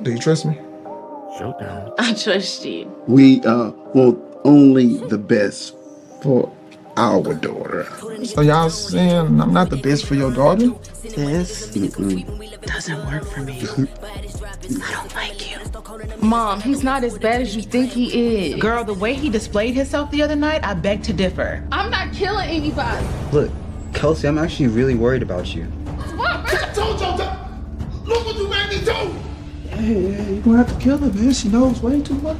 Do you trust me? Showdown. I trust you. We want only the best for our daughter. So y'all saying I'm not the best for your daughter? This doesn't work for me. I don't like you. Mom, he's not as bad as you think he is. Girl, the way he displayed himself the other night, I beg to differ. I'm not killing anybody. Look, Kelsey, I'm actually really worried about you. What? I told y'all that. Look what you made me do. Hey, you gonna have to kill her, man. She knows way too much.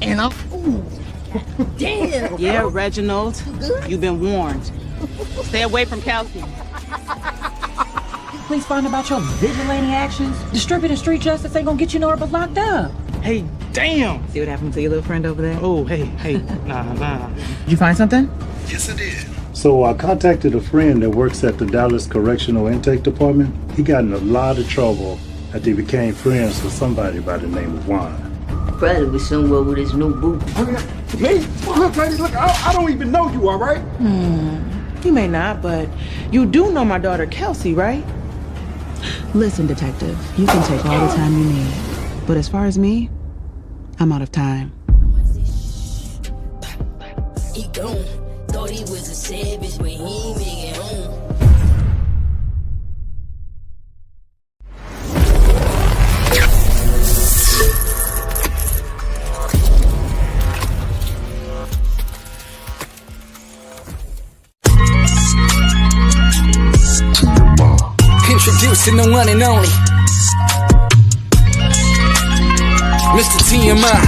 And I'm... Ooh. Damn. Yeah, Reginald, you've been warned. Stay away from Kelsey. Please find about your vigilante actions. Distributing street justice ain't gonna get you nowhere but locked up. Hey, damn. See what happened to your little friend over there? Oh, hey, nah. Did you find something? Yes, I did. So I contacted a friend that works at the Dallas Correctional Intake Department. He got in a lot of trouble after he became friends with somebody by the name of Juan. Probably was somewhere with his new boo. Me? Look, lady, look, I don't even know you, all right? You may not, but you do know my daughter Kelsey, right? Listen, detective, you can take all the time you need. But as far as me, I'm out of time. He gone. Thought he was a savage, but he ain't make it home. Introducing the one and only MrTMI.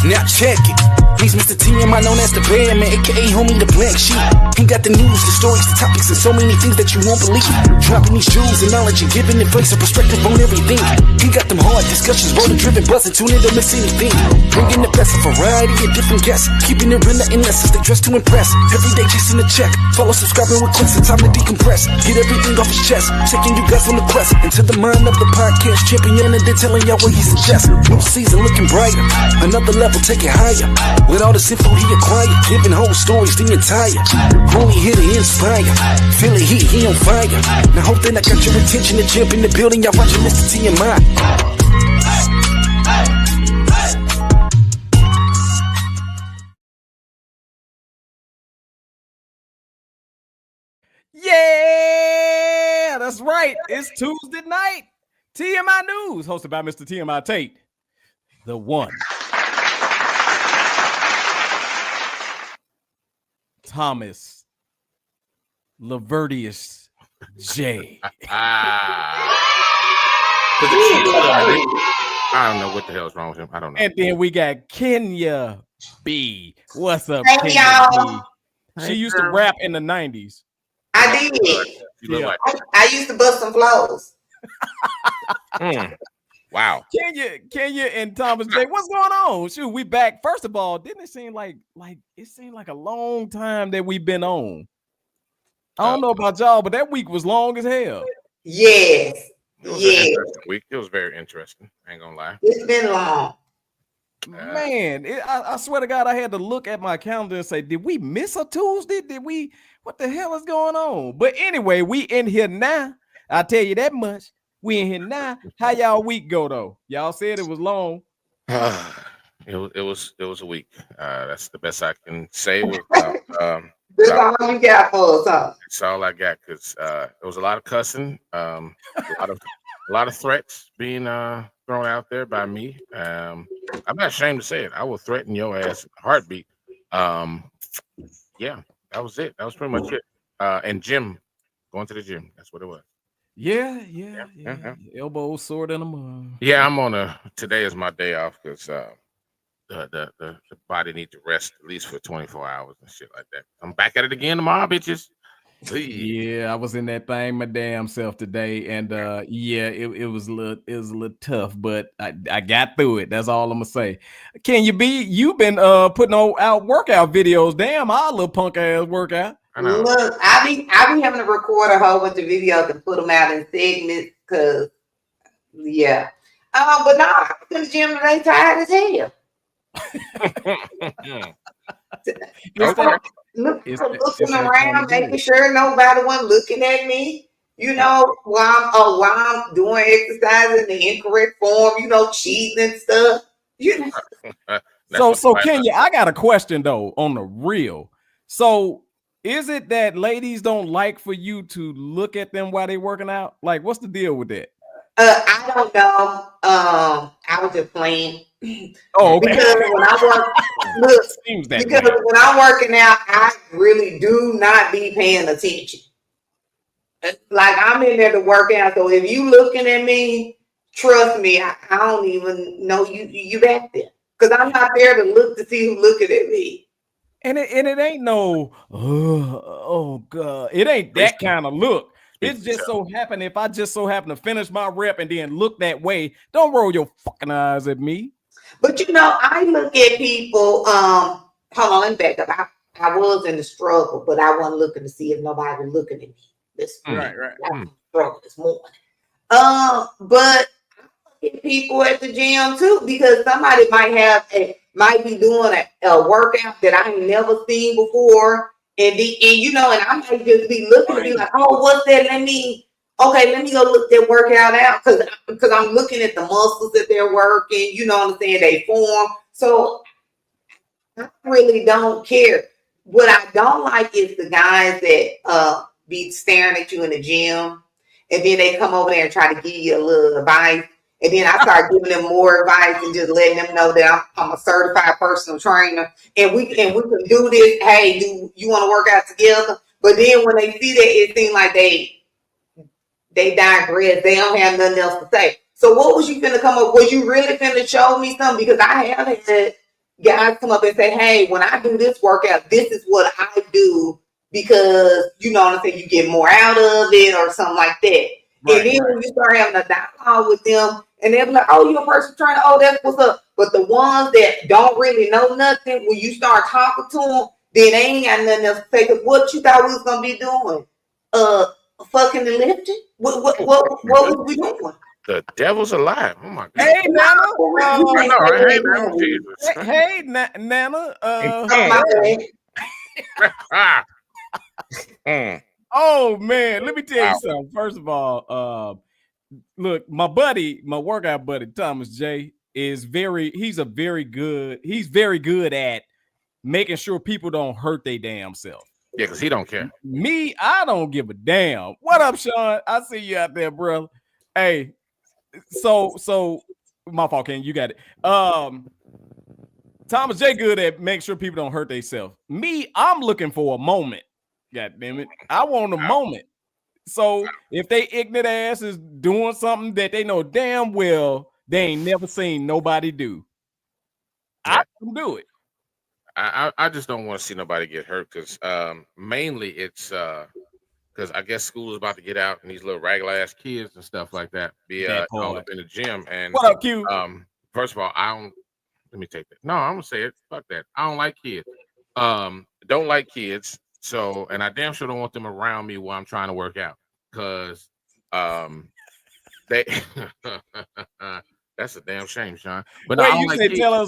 Now check it. He's MrTMI, known as the Bearman, aka homie the black sheep. He got the news, the stories, the topics, and so many things that you won't believe. Dropping these jewels and knowledge and giving advice and perspective on everything. He got them hard discussions, roller driven, buzzing, tune in, don't miss anything. Bringing the best of variety of different guests, keeping it real and less as they dress to impress. Every day chasing a check, follow, subscribing, request, it's time to decompress. Get everything off his chest, taking you guys on the quest into the mind of the podcast champion, and then telling y'all what he suggests. New season looking brighter, another level, take it higher. With all this info he acquired, giving whole stories the entire. Only here to inspire. Feel it, he on fire. Now hope that I got your attention to jump in the building. Y'all watching MrTMI. Yeah, that's right. It's Tuesday night. TMI News, hosted by MrTMI Tate, the one. Thomas Lavertius J. I don't know what the hell is wrong with him. I don't know. And then we got Kenya B. What's up, Hey, Kenya y'all. B? She used to rap in the 90s. I did. Yeah. Like I used to bust some flows. Wow. Kenya and Thomas J. What's going on? Shoot, we back. First of all, didn't it seem like it seemed like a long time that we've been on? I don't know about y'all, but that week was long as hell. Yes. It was an interesting week. It was very interesting. I ain't gonna lie. It's been long. Man, I swear to God, I had to look at my calendar and say, did we miss a Tuesday? What the hell is going on? But anyway, we in here now. I'll tell you that much. We in here now. How y'all week go though? Y'all said it was long. It was a week. That's the best I can say. That's all you got for us, huh? That's all I got, because there was a lot of cussing, a lot of threats being thrown out there by me. I'm not ashamed to say it. I will threaten your ass in a heartbeat. Yeah, that was it. That was pretty much it. And going to the gym. That's what it was. Yeah. Elbow sore in the mud. Yeah, today is my day off because the body needs to rest at least for 24 hours and shit like that. I'm back at it again tomorrow, bitches. Yeah, I was in that thing my damn self today, and it was a little tough, but I got through it. That's all I'm gonna say. You've been putting out workout videos. Damn, our little punk ass workout. Look, I be having to record a whole bunch of videos and put them out in segments because, yeah. But no, I was in the gym today, tired as hell. Looking around, making sure nobody wasn't looking at me. You know, while I'm doing exercise in the incorrect form, you know, cheating and stuff. You know. So Kenya, I got a question though on the real. So is it that ladies don't like for you to look at them while they working out? Like, what's the deal with that? I don't know. I was just playing. Oh, okay. Because when I when I'm working out, I really do not be paying attention. Like I'm in there to work out. So if you looking at me, trust me, I don't even know you back there. Because I'm not there to look to see who's looking at me. And it ain't no oh god, it ain't that kind of look. It just so happen if I just so happen to finish my rep and then look that way, don't roll your fucking eyes at me. But you know, I look at people. Hold on, let me back up. I was in the struggle, but I wasn't looking to see if nobody was looking at me. Right. Struggle this morning. But I look at people at the gym too, because somebody might be doing a workout that I ain't never seen before, and you know, and I might just be looking to be like, oh, what's that? Let me go look that workout out because I'm looking at the muscles that they're working. You know what I'm saying? They form. So I really don't care. What I don't like is the guys that be staring at you in the gym, and then they come over there and try to give you a little advice. And then I start giving them more advice and just letting them know that I'm a certified personal trainer, and we can do this. Hey, do you want to work out together? But then when they see that, it seems like they digress. They don't have nothing else to say. So what was you finna come up? Was you really finna show me something? Because I have had guys come up and say, hey, when I do this workout, this is what I do, because you know what I'm saying, you get more out of it or something like that. Right, and then when you start having a dialogue with them, and they'll be like, oh, you're a personal trainer. Oh, that's what's up. But the ones that don't really know nothing, when you start talking to them, then they ain't got nothing else to say. Because what you thought we was going to be doing? Fucking and lifting? What was we doing? The devil's alive. Oh my God. Hey, Nana. Hey, Nana. Oh man, let me tell you something. First of all, look, my workout buddy Thomas J he's very good at making sure people don't hurt their damn self. Yeah, because he don't care. Me, I don't give a damn. What up, Sean? I see you out there, bro. Hey, so my fault, Ken. You got it. Thomas J good at making sure people don't hurt themselves. Me, I'm looking for a moment. God damn it. I want a moment. So if they ignorant ass is doing something that they know damn well they ain't never seen nobody do, I can do it. I just don't want to see nobody get hurt, because mainly it's because I guess school is about to get out and these little regular ass kids and stuff like that be all up in the gym. And what up, Q? First of all, let me take that. No, I'm gonna say it. Fuck that. I don't like kids. Don't like kids. So, and I damn sure don't want them around me while I'm trying to work out, because they that's a damn shame, Sean. But wait, no, you say tell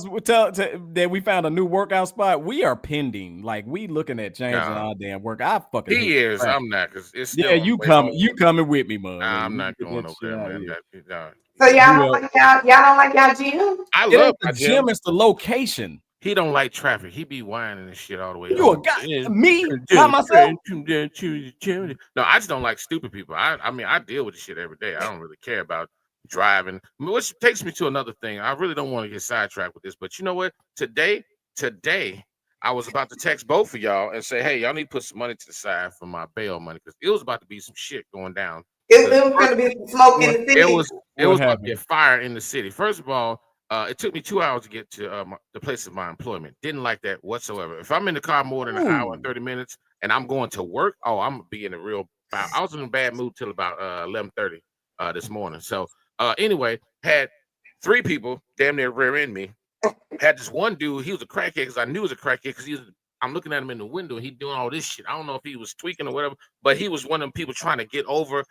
that we found a new workout spot. We are pending, like we looking at changing our damn work. I fucking he is. Crap. I'm not, because it's still you coming with me, man. Nah, I'm not going over there, man. So y'all don't like y'all gym? I love the gym. It's the location. He don't like traffic. He be whining and shit all the way. You a guy? Me? By myself? No, I just don't like stupid people. I mean, I deal with this shit every day. I don't really care about driving. Which takes me to another thing. I really don't want to get sidetracked with this, but you know what? Today, I was about to text both of y'all and say, hey, y'all need to put some money to the side for my bail money, because it was about to be some shit going down. It was going to be some smoke in the city. It was about to be a fire in the city. First of all, it took me 2 hours to get to the place of my employment. Didn't like that whatsoever. If I'm in the car more than an hour and 30 minutes and I'm going to work, I'm gonna be in a real. I was in a bad mood till about 11:30 this morning. So anyway, had 3 people damn near rear end me. Had this one dude. He was a crackhead, because I knew he was a crackhead, because I'm looking at him in the window and he doing all this shit. I don't know if he was tweaking or whatever, but he was one of them people trying to get over.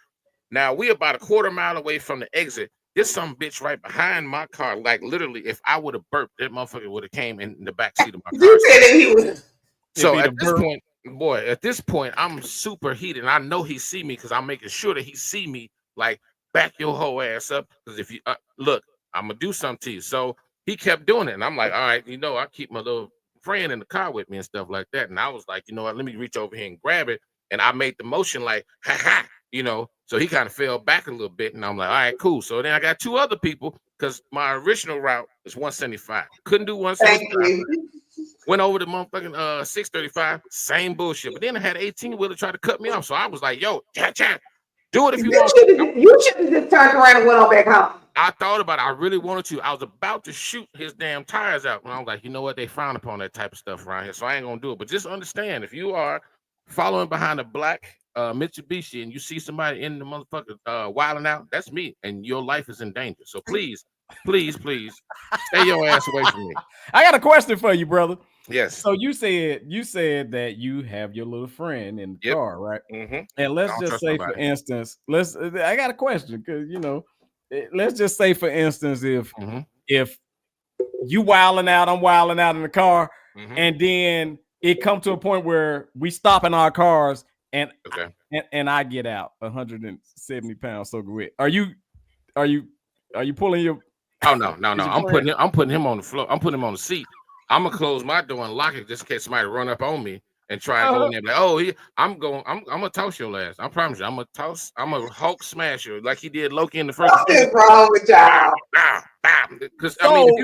Now we about a quarter mile away from the exit. There's some bitch right behind my car. Like literally, if I would have burped, that motherfucker would have came in the back seat of my car. You said that he was. So at this point, boy, at this point, I'm super heated. And I know he see me because I'm making sure that he see me. Like, back your whole ass up. Because if you look, I'm gonna do something to you. So he kept doing it, and I'm like, all right, I keep my little friend in the car with me and stuff like that. And I was like, you know what? Let me reach over here and grab it. And I made the motion like, ha ha, So he kind of fell back a little bit, and I'm like, all right, cool. So then I got two other people because my original route is 175. Couldn't do 175. Went over to motherfucking 635, same bullshit. But then I had 18-wheeler try to cut me off. So I was like, yo, chat, do it if you want. You should have just turned around and went on back home. I thought about it. I really wanted to. I was about to shoot his damn tires out. And I was like, you know what? They frown upon that type of stuff around here. So I ain't going to do it. But just understand, if you are following behind a black Mitsubishi and you see somebody in the motherfucker wilding out, that's me. And your life is in danger. So please, stay your ass away from me. I got a question for you, brother. Yes. So you said that you have your little friend in the car, right? Mm-hmm. And let's just say, for instance, I got a question because let's just say, for instance, if you wilding out, I'm wilding out in the car, and then it come to a point where we stop in our cars and I get out 170 pounds soaking wet. Are you pulling your? Oh no. I'm putting him on the floor. I'm putting him on the seat. I'm gonna close my door and lock it just in case somebody run up on me and try to go in there. Like, I'm gonna toss your ass. I promise you, I'm gonna Hulk smash you like he did Loki in the first. What is wrong with y'all? Because I mean,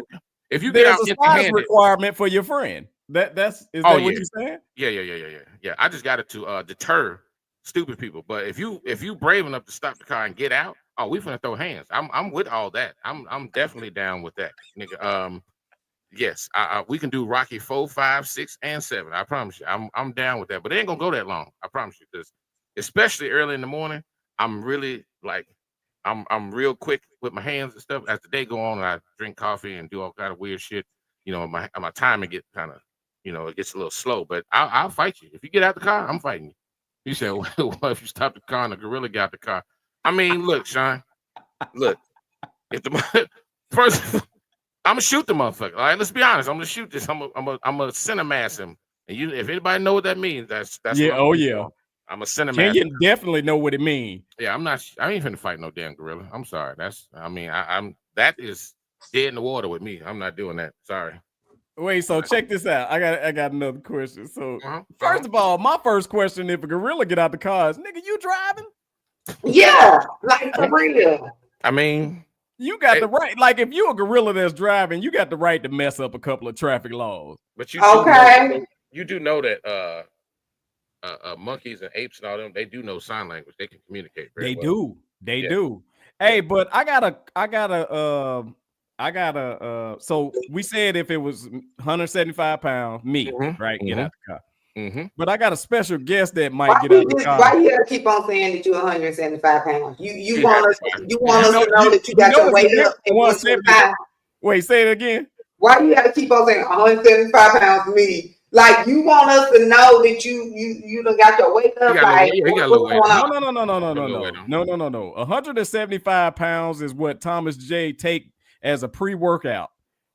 if you get out a size requirement for your friend. Is that what you're saying? Yeah. I just got it to deter stupid people. But if you brave enough to stop the car and get out, we finna throw hands. I'm with all that. I'm definitely down with that, nigga. Yes, we can do Rocky 4, 5, 6, and 7. I promise you, I'm down with that. But it ain't gonna go that long. I promise you, because especially early in the morning, I'm really like, I'm real quick with my hands and stuff. As the day go on, I drink coffee and do all kind of weird shit. My timing get kind of, it gets a little slow. But I'll fight you if you get out the car. I'm fighting you. You said, well, if you stop the car and the gorilla got out the car? I mean, look, Sean, look, if the first. I'm gonna shoot the motherfucker. All right, let's be honest. I'm gonna shoot this. I'm gonna center mass him. And if anybody know what that means, that's yeah. I'm a center mass. You definitely know what it means. Yeah, I ain't finna fight no damn gorilla. I'm sorry. That is dead in the water with me. I'm not doing that. Sorry. Wait, so check this out. I got another question. So first of all, my first question: if a gorilla get out the car, is nigga, you driving? Yeah, like for real. I mean. You got the right, like if you a gorilla that's driving, you got the right to mess up a couple of traffic laws. But you do know that monkeys and apes and all them, they do know sign language. They can communicate very well. They do. Hey, but I gotta so we said if it was 175 pounds, me, right? Get out the car. But I got a special guest that might get out the car. Why you gotta keep on saying that you're 175 pounds? You want us to know that you got your weight up at 175. Wait, say it again. Why you gotta keep on saying 175 pounds to me? Like you want us to know that you done got your weight up. No. 175 pounds is what Thomas J take as a pre-workout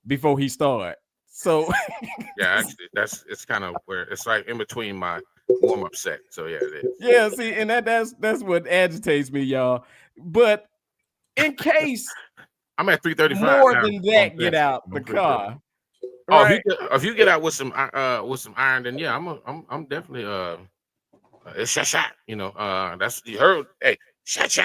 before he start. So yeah, actually, it's kind of where it's like in between my warm-up set. So yeah, it is. Yeah, see, and that's what agitates me, y'all. But in case I'm at 335 more now. than that, get out the car. Right? If you get out with some iron, then yeah, I'm definitely it's shot. That's you heard. Hey, shot.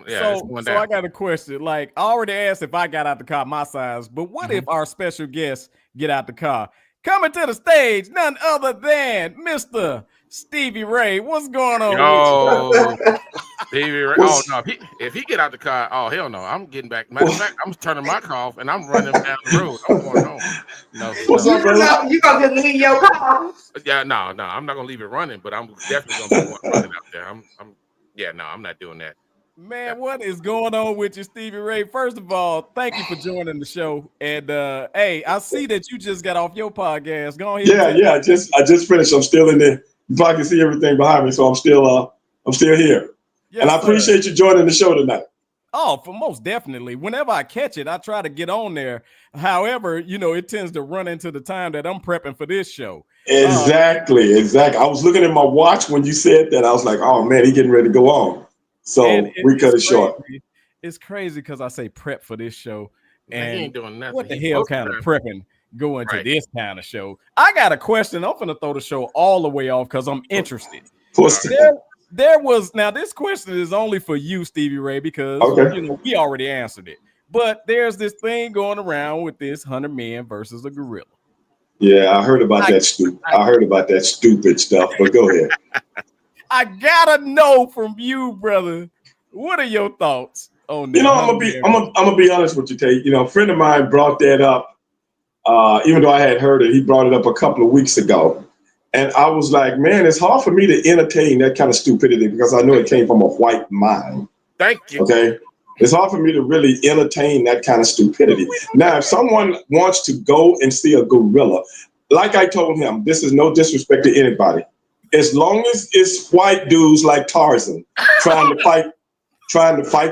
Yeah, so I got a question. Like I already asked if I got out the car my size, but what if our special guest get out the car? Coming to the stage, none other than Mr. Stevie Ray. What's going on with you? Stevie Ray. Oh no, if he get out the car, oh hell no, I'm getting back. Matter of fact, I'm turning my car off and I'm running down the road. I'm going home. You gonna just leave your car? Yeah, no, I'm not gonna leave it running, but I'm definitely gonna be running out there. I'm not doing that. Man, what is going on with you, Stevie Ray? First of all, thank you for joining the show. And hey, I see that you just got off your podcast. Go ahead. Yeah. I just finished. I'm still in there. You probably can see everything behind me, so I'm still here. Yes, and I appreciate you joining the show tonight. Oh, for most definitely. Whenever I catch it, I try to get on there. However, it tends to run into the time that I'm prepping for this show. Exactly. I was looking at my watch when you said that. I was like, oh man, he's getting ready to go on. So we cut it short. It's crazy because I say prep for this show. Man, he ain't doing nothing. What the hell kind of prepping going to this kind of show? I got a question. I'm going to throw the show all the way off because I'm interested. There was, now this question is only for you, Stevie Ray, because we already answered it. But there's this thing going around with this 100 men versus a gorilla. Yeah, I heard about that stupid stuff, but go ahead. I gotta know from you, brother. What are your thoughts on that? I'm gonna be honest with you, Tate. A friend of mine brought that up. Even though I had heard it, he brought it up a couple of weeks ago. And I was like, man, it's hard for me to entertain that kind of stupidity because I know it came from a white mind. Thank you. Okay. It's hard for me to really entertain that kind of stupidity. Now, if someone wants to go and see a gorilla, like I told him, this is no disrespect to anybody. As long as it's white dudes like Tarzan trying to fight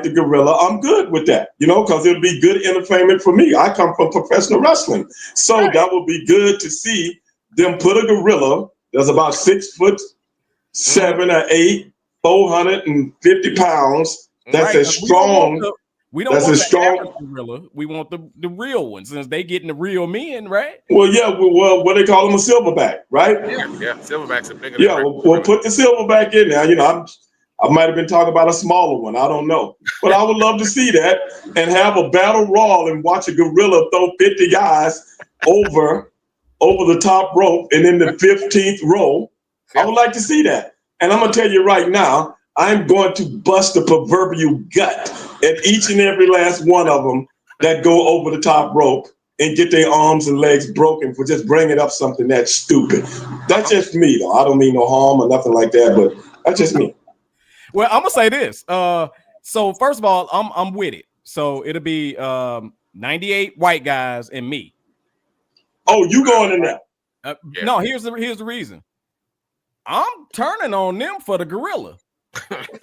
the gorilla, I'm good with that, because it'll be good entertainment for me. I come from professional wrestling. So that would be good to see them put a gorilla that's about 6'7" or 8", 450 pounds. That's as strong. We don't want the average gorilla. We want the real one, since they getting the real men, right? Well, yeah. Well, what they call them, a silverback, right? Yeah. Silverbacks are bigger. Yeah. We'll put the silverback in there. I might have been talking about a smaller one. I don't know, but I would love to see that and have a battle royal and watch a gorilla throw 50 guys over the top rope and in the 15th row. I would like to see that. And I'm going to tell you right now, I'm going to bust the proverbial gut at each and every last one of them that go over the top rope and get their arms and legs broken for just bringing up something that's stupid. That's just me, though. I don't mean no harm or nothing like that, but that's just me. Well, I'm going to say this. So first of all, I'm with it. So it'll be 98 white guys and me. Oh, you going in there? No, here's the reason. I'm turning on them for the gorilla.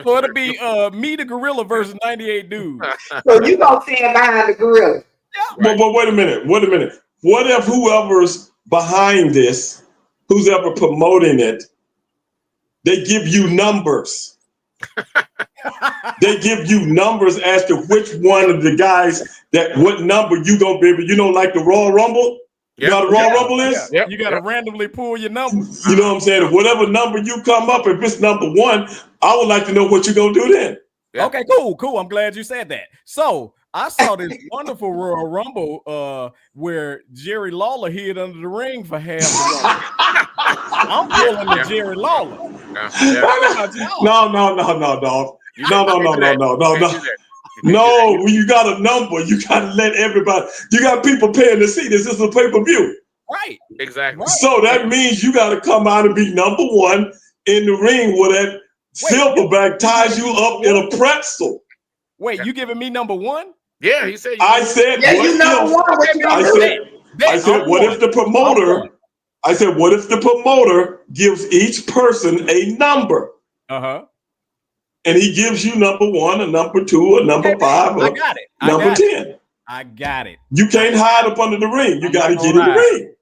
So it'll be me, the gorilla, versus 98 dudes. So you gonna stand behind the gorilla? Yeah. But wait a minute. What if whoever's behind this, who's ever promoting it, they give you numbers? They give you numbers as to which one of the guys what number you gonna be. Like the Royal Rumble. You know what the Royal Rumble is? Yeah. You got to randomly pull your numbers. You know what I'm saying? If whatever number you come up, if it's number 1, I would like to know what you're going to do then. Yeah. Okay, cool. I'm glad you said that. So I saw this wonderful Royal Rumble where Jerry Lawler hid under the ring for half the rumble. I'm pulling the Jerry Lawler. No, dog. No, when you got a number, you got to let everybody, you got people paying to see this. This is a pay-per-view. Right. Exactly. So that means you got to come out and be number 1 in the ring where that silverback ties you up in a pretzel. Wait, you giving me number 1? Yeah, he said. I said, what if the promoter? I said, what if the promoter gives each person a number? And he gives you number 1, a number 2, a number 5, or number 10. I got it. You can't hide up under the ring. You got to get in the ring.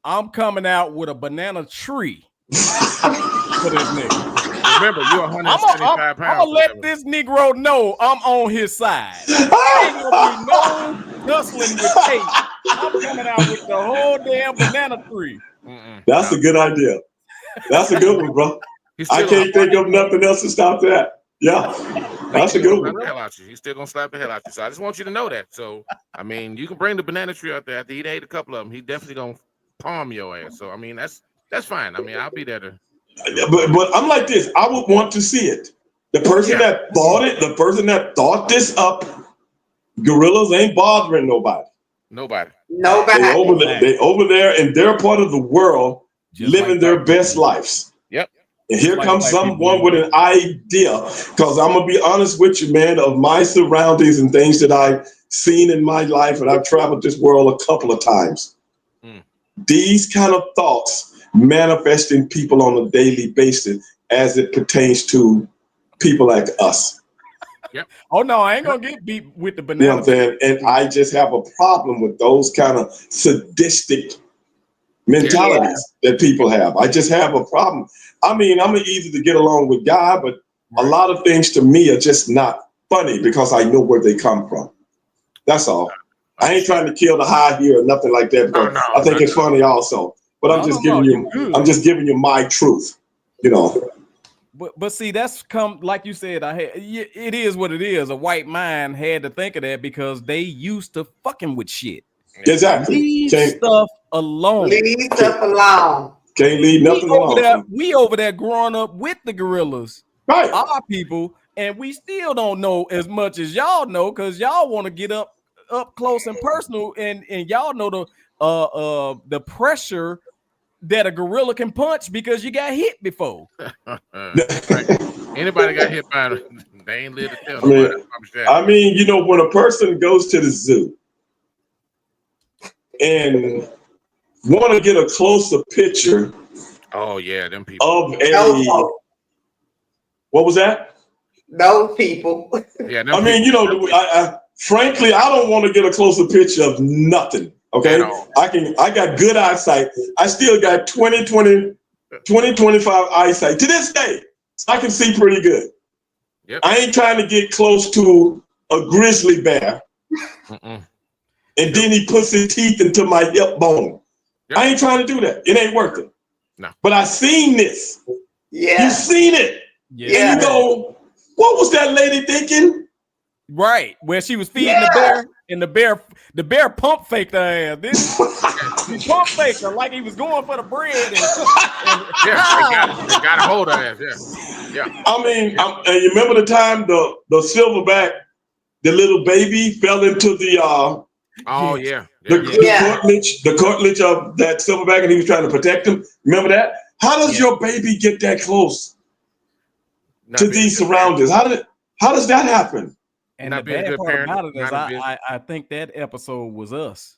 I'm coming out with a banana tree for this nigga. Remember, you're 175 pounds. I'm gonna let this Negro know I'm on his side. Ain't gonna be no hustling with Tate. I'm coming out with the whole damn banana tree. That's a good idea. That's a good one, bro. I can't think of nothing else to stop that. Yeah, that's a good one. He's still gonna slap the hell out you. So I just want you to know that. So I mean, you can bring the banana tree out there. After he ate a couple of them, he definitely gonna palm your ass. So I mean, that's fine. I mean, I'll be there to. But I'm like this. I would want to see it. The person that thought it, the person that thought this up, gorillas ain't bothering nobody. Nobody. They over there, and they're part of the world, just living their best lives. Yep. And here comes someone with an idea, because I'm going to be honest with you, man, of my surroundings and things that I've seen in my life, and I've traveled this world a couple of times. These kind of thoughts manifest in people on a daily basis as it pertains to people like us. Yep. Oh no, I ain't gonna get beat with the You know banana. what I'm saying? And I just have a problem with those kind of sadistic mentalities that people have. I just have a problem. I mean, I'm easy to get along with guy, but a lot of things to me are just not funny because I know where they come from. That's all. I ain't trying to kill the high here or nothing like that because I think it's funny also. But I'm just giving you my truth, you know. But see, that's come like you said. It is what it is. A white mind had to think of that because they used to fucking with shit. Exactly. Leave stuff alone. Leave stuff alone. Can't leave nothing alone. We over there growing up with the gorillas, right? Our people, and we still don't know as much as y'all know because y'all want to get up close and personal, and y'all know the pressure that a gorilla can punch because you got hit before. Anybody got hit by it, they ain't live to tell. I mean, you know, when a person goes to the zoo and want to get a closer picture. Oh yeah, them people. Of what was that? Those people. Yeah. I mean, you know, frankly, I don't want to get a closer picture of nothing. Okay, I got good eyesight. I still got 20/25 eyesight to this day. I can see pretty good. Yep. I ain't trying to get close to a grizzly bear. And then he puts his teeth into my hip bone. Yep. I ain't trying to do that. It ain't worth it. No. But I seen this. Yeah. You seen it. Yeah. And you go, what was that lady thinking? Right, where she was feeding the bear, and the bear pump faked her ass. He pump faked her like he was going for the bread. And they got a hold of that. Yeah. I mean, you remember the time the silverback, the little baby fell into the the cartilage of that silverback, and he was trying to protect him. Remember that? How does your baby get that close to these surroundings? How does that happen? And the bad part about it is I think that episode was us.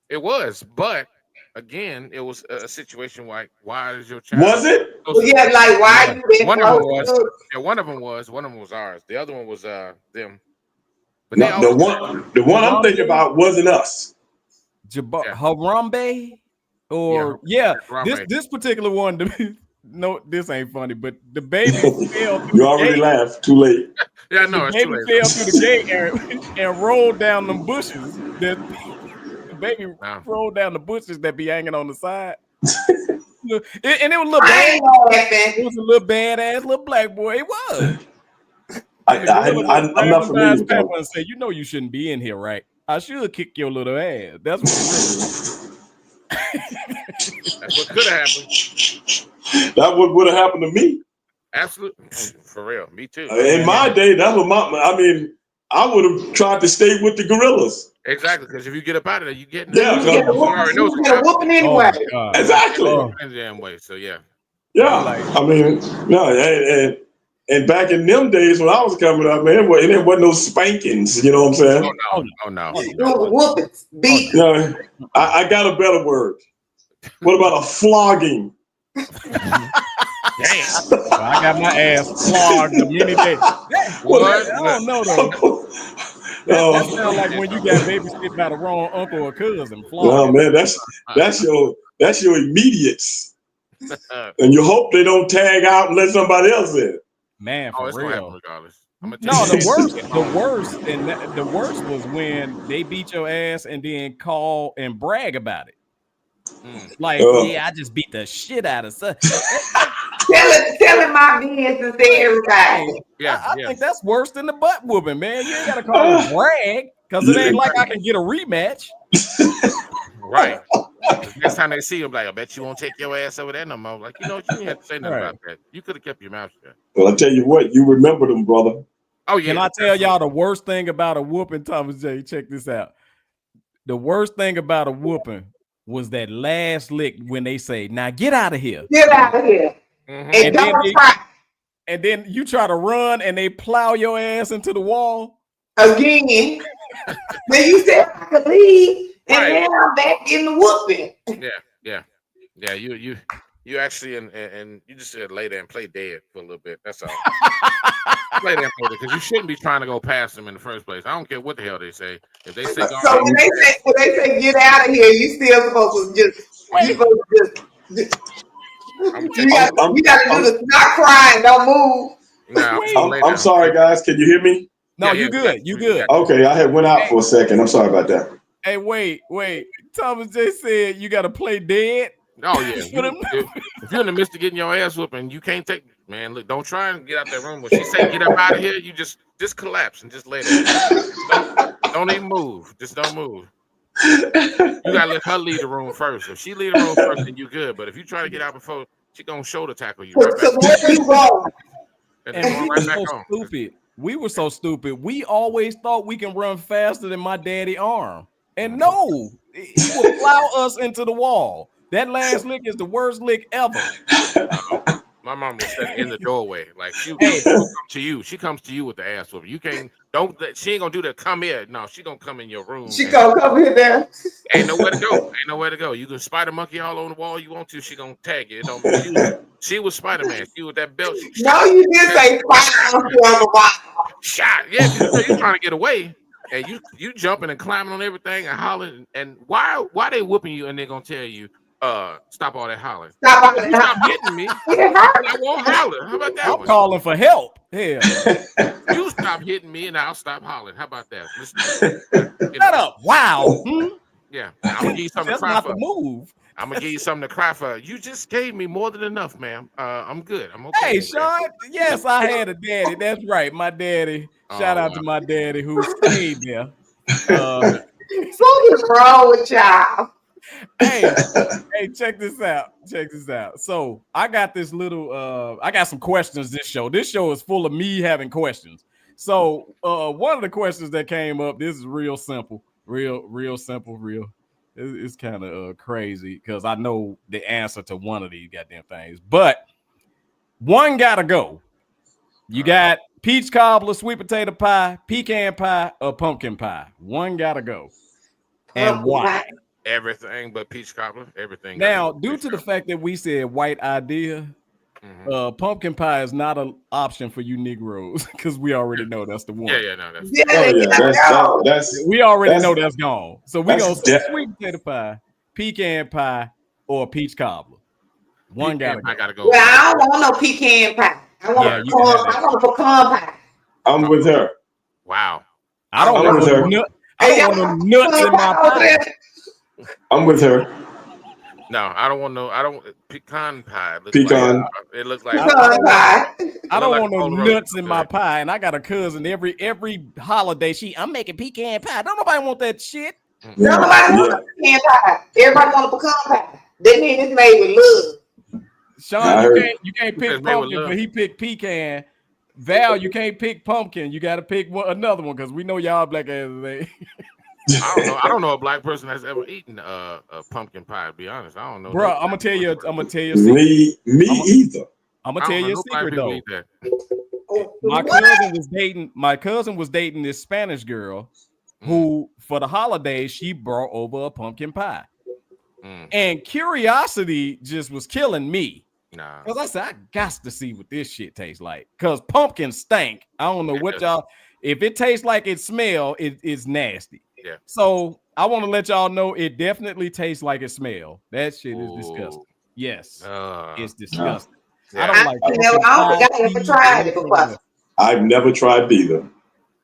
It was, but again, it was a situation like, why is your child? Was it? Yeah, like why you one of them was. Yeah, one of them was ours. The other one was them. But no, the one I'm thinking about wasn't us. Harambe, or this particular one. No, this ain't funny, but the baby fell. You already laughed. Too late. Yeah, no, the baby fell through the gate and rolled down them bushes. The baby rolled down the bushes that be hanging on the side. And it was a little bad. It was a little badass little black boy. It was. I'm not familiar with that. And say, you know, you shouldn't be in here, right? I should kick your little ass. That's what it was. That's what could have happened. That would have happened to me. Absolutely, for real. Me too. In my day, that's what I would have tried to stay with the gorillas. Exactly, because if you get up out of there, you get you get a whooping anyway. Exactly. In the damn way. So yeah. I mean, and back in them days when I was coming up, man, there wasn't no spankings. You know what I'm saying? Oh no. Whoopings, beat. No, I got a better word. What about a flogging? Damn. Well, I got my ass flogged many days. I don't know though. That sounds like when you got babysitted by the wrong uncle or cousin. No, man, that's your immediates. And you hope they don't tag out and let somebody else in. Man, for real. Regardless. No, the worst was when they beat your ass and then call and brag about it. Like, I just beat the shit out of son. Telling my business to everybody. I think that's worse than the butt whooping, man. You ain't gotta call it brag because it ain't like I can get a rematch. Right. Next time they see him, like, I bet you won't take your ass over there no more. Like, you know, you didn't have to say nothing about that. You could have kept your mouth shut. Well, I tell you what, you remember them, brother. Oh yeah. Can I tell y'all the worst thing about a whooping, Thomas J? Check this out. The worst thing about a whooping was that last lick when they say, "Now get out of here." Get out of here. Mm-hmm. And then you try to run and they plow your ass into the wall again. Then you said I could leave, and then I'm back in the whooping. Yeah. You You actually and you just said lay there and play dead for a little bit. That's all. Play there because you shouldn't be trying to go past them in the first place. I don't care what the hell they say. If they say, so when they say get out of here, you still supposed to just you got to do the not crying, don't move. No, I'm sorry, guys. Can you hear me? No, you good. You good. Okay, I had went out for a second. I'm sorry about that. Hey, wait. Thomas J said you got to play dead. Oh yeah. If you're in the midst of getting your ass whooping, you can't take. Man, look, don't try and get out that room. When she say get up out of here, you just collapse and just lay there. Don't even move. Just don't move. You gotta let her leave the room first. If she leave the room first, then you good. But if you try to get out before, she gonna shoulder tackle you. Right back. And we were so stupid. We were so stupid. We always thought we can run faster than my daddy arm. And no, he will plow us into the wall. That last lick is the worst lick ever. My mom was sitting in the doorway, like she come to you. She comes to you with the ass whooping. You can't. She ain't gonna do that. Come here. No, she gonna come in your room. She gonna come here there. Ain't nowhere to go. Ain't nowhere to go. You can spider monkey all on the wall you want to. She gonna tag you. It don't. She was Spider-Man. She was that belt. No, you did say spider monkey on the wall. Shot. Yeah, you trying to get away, and you jumping and climbing on everything and hollering. And why they whooping you and they gonna tell you? Stop all that hollering. Stop hitting me. I won't holler. How about that? I'm calling for help. Hell. You stop hitting me and I'll stop hollering. How about that? Shut up. Wow. Yeah. I'm gonna give you something That's to cry not for. the move. I'm gonna give you something to cry for. You just gave me more than enough, ma'am. I'm good. I'm okay. Hey, Sean. Yes, I had a daddy. That's right. My daddy. Shout out to my daddy who stayed there. What is wrong with y'all? Hey, check this out. So I got this little I got some questions this show. This show is full of me having questions. So one of the questions that came up, this is real simple. Real simple. It's kind of crazy because I know the answer to one of these goddamn things. But one gotta go. You got peach cobbler, sweet potato pie, pecan pie, or pumpkin pie. One gotta go. And why? Everything but peach cobbler. Everything. Now, due to the fact that we said white idea, pumpkin pie is not an option for you Negroes because we already know that's the one. That's we already know that's gone. So we gonna say sweet potato pie, pecan pie, or peach cobbler. One gotta go. Well, I don't want no pecan pie. I want a pecan pie. I'm with her. Wow. I don't want no nuts in my pie. I'm with her. No, I don't want no. I don't pecan pie. It looks like pecan pie. I don't want no nuts in my pie. And I got a cousin every holiday. I'm making pecan pie. Don't nobody want that shit. Nobody wants pecan pie. Everybody want a pecan pie. That means it's made with love. Sean, you can't pick pumpkin, but he picked pecan. Val, you can't pick pumpkin. You got to pick another one because we know y'all black asses. I don't know a black person that's ever eaten a pumpkin pie. To be honest, I don't know. Bro, I'm gonna tell you. Me either. I'm gonna tell you a secret though. My cousin was dating this Spanish girl who, for the holidays, she brought over a pumpkin pie, and curiosity just was killing me. Nah, because I said I got to see what this shit tastes like. Because pumpkin stank. I don't know what y'all. If it tastes like it smell, it's nasty. Yeah. So I want to let y'all know it definitely tastes like it smell. That shit is disgusting. Yes, it's disgusting. I don't like. I never tried it before. I've never tried either.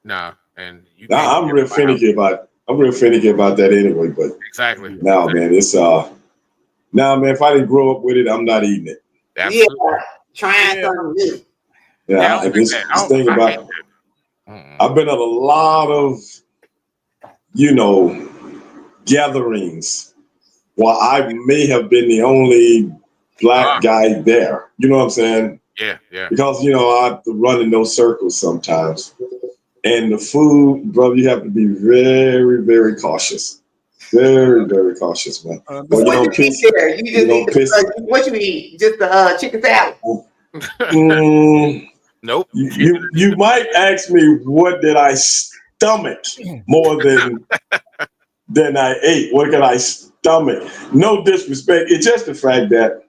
Nah, and I'm real finicky about. I'm real finicky about that anyway. But exactly. Now, man, it's now, man, if I didn't grow up with it, I'm not eating it. Absolutely. Yeah, trying something new. Yeah, and this thing about. I've been at a lot of, gatherings while I may have been the only black guy there. You know what I'm saying? Yeah. Because, I have to run in those circles sometimes. And the food, brother, you have to be very, very cautious. Very, very cautious, man. What you eat there? You just eat what you eat? Just the chicken salad? Nope. You might ask me what did I stomach more than I ate. What can I stomach? No disrespect. It's just the fact that,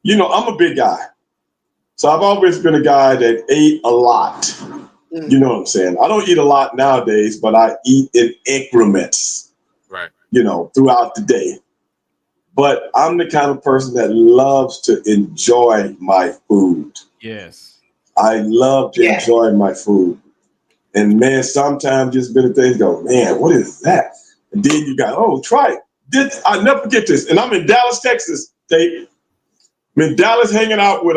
you know, I'm a big guy. So I've always been a guy that ate a lot. You know what I'm saying? I don't eat a lot nowadays, but I eat in increments. Right. You know, throughout the day. But I'm the kind of person that loves to enjoy my food. Yes. I love to enjoy my food. And man, sometimes just been things go, man, what is that? And then you got, oh, try it. I never forget this. And I'm in Dallas, Texas, Tate. I'm in Dallas hanging out with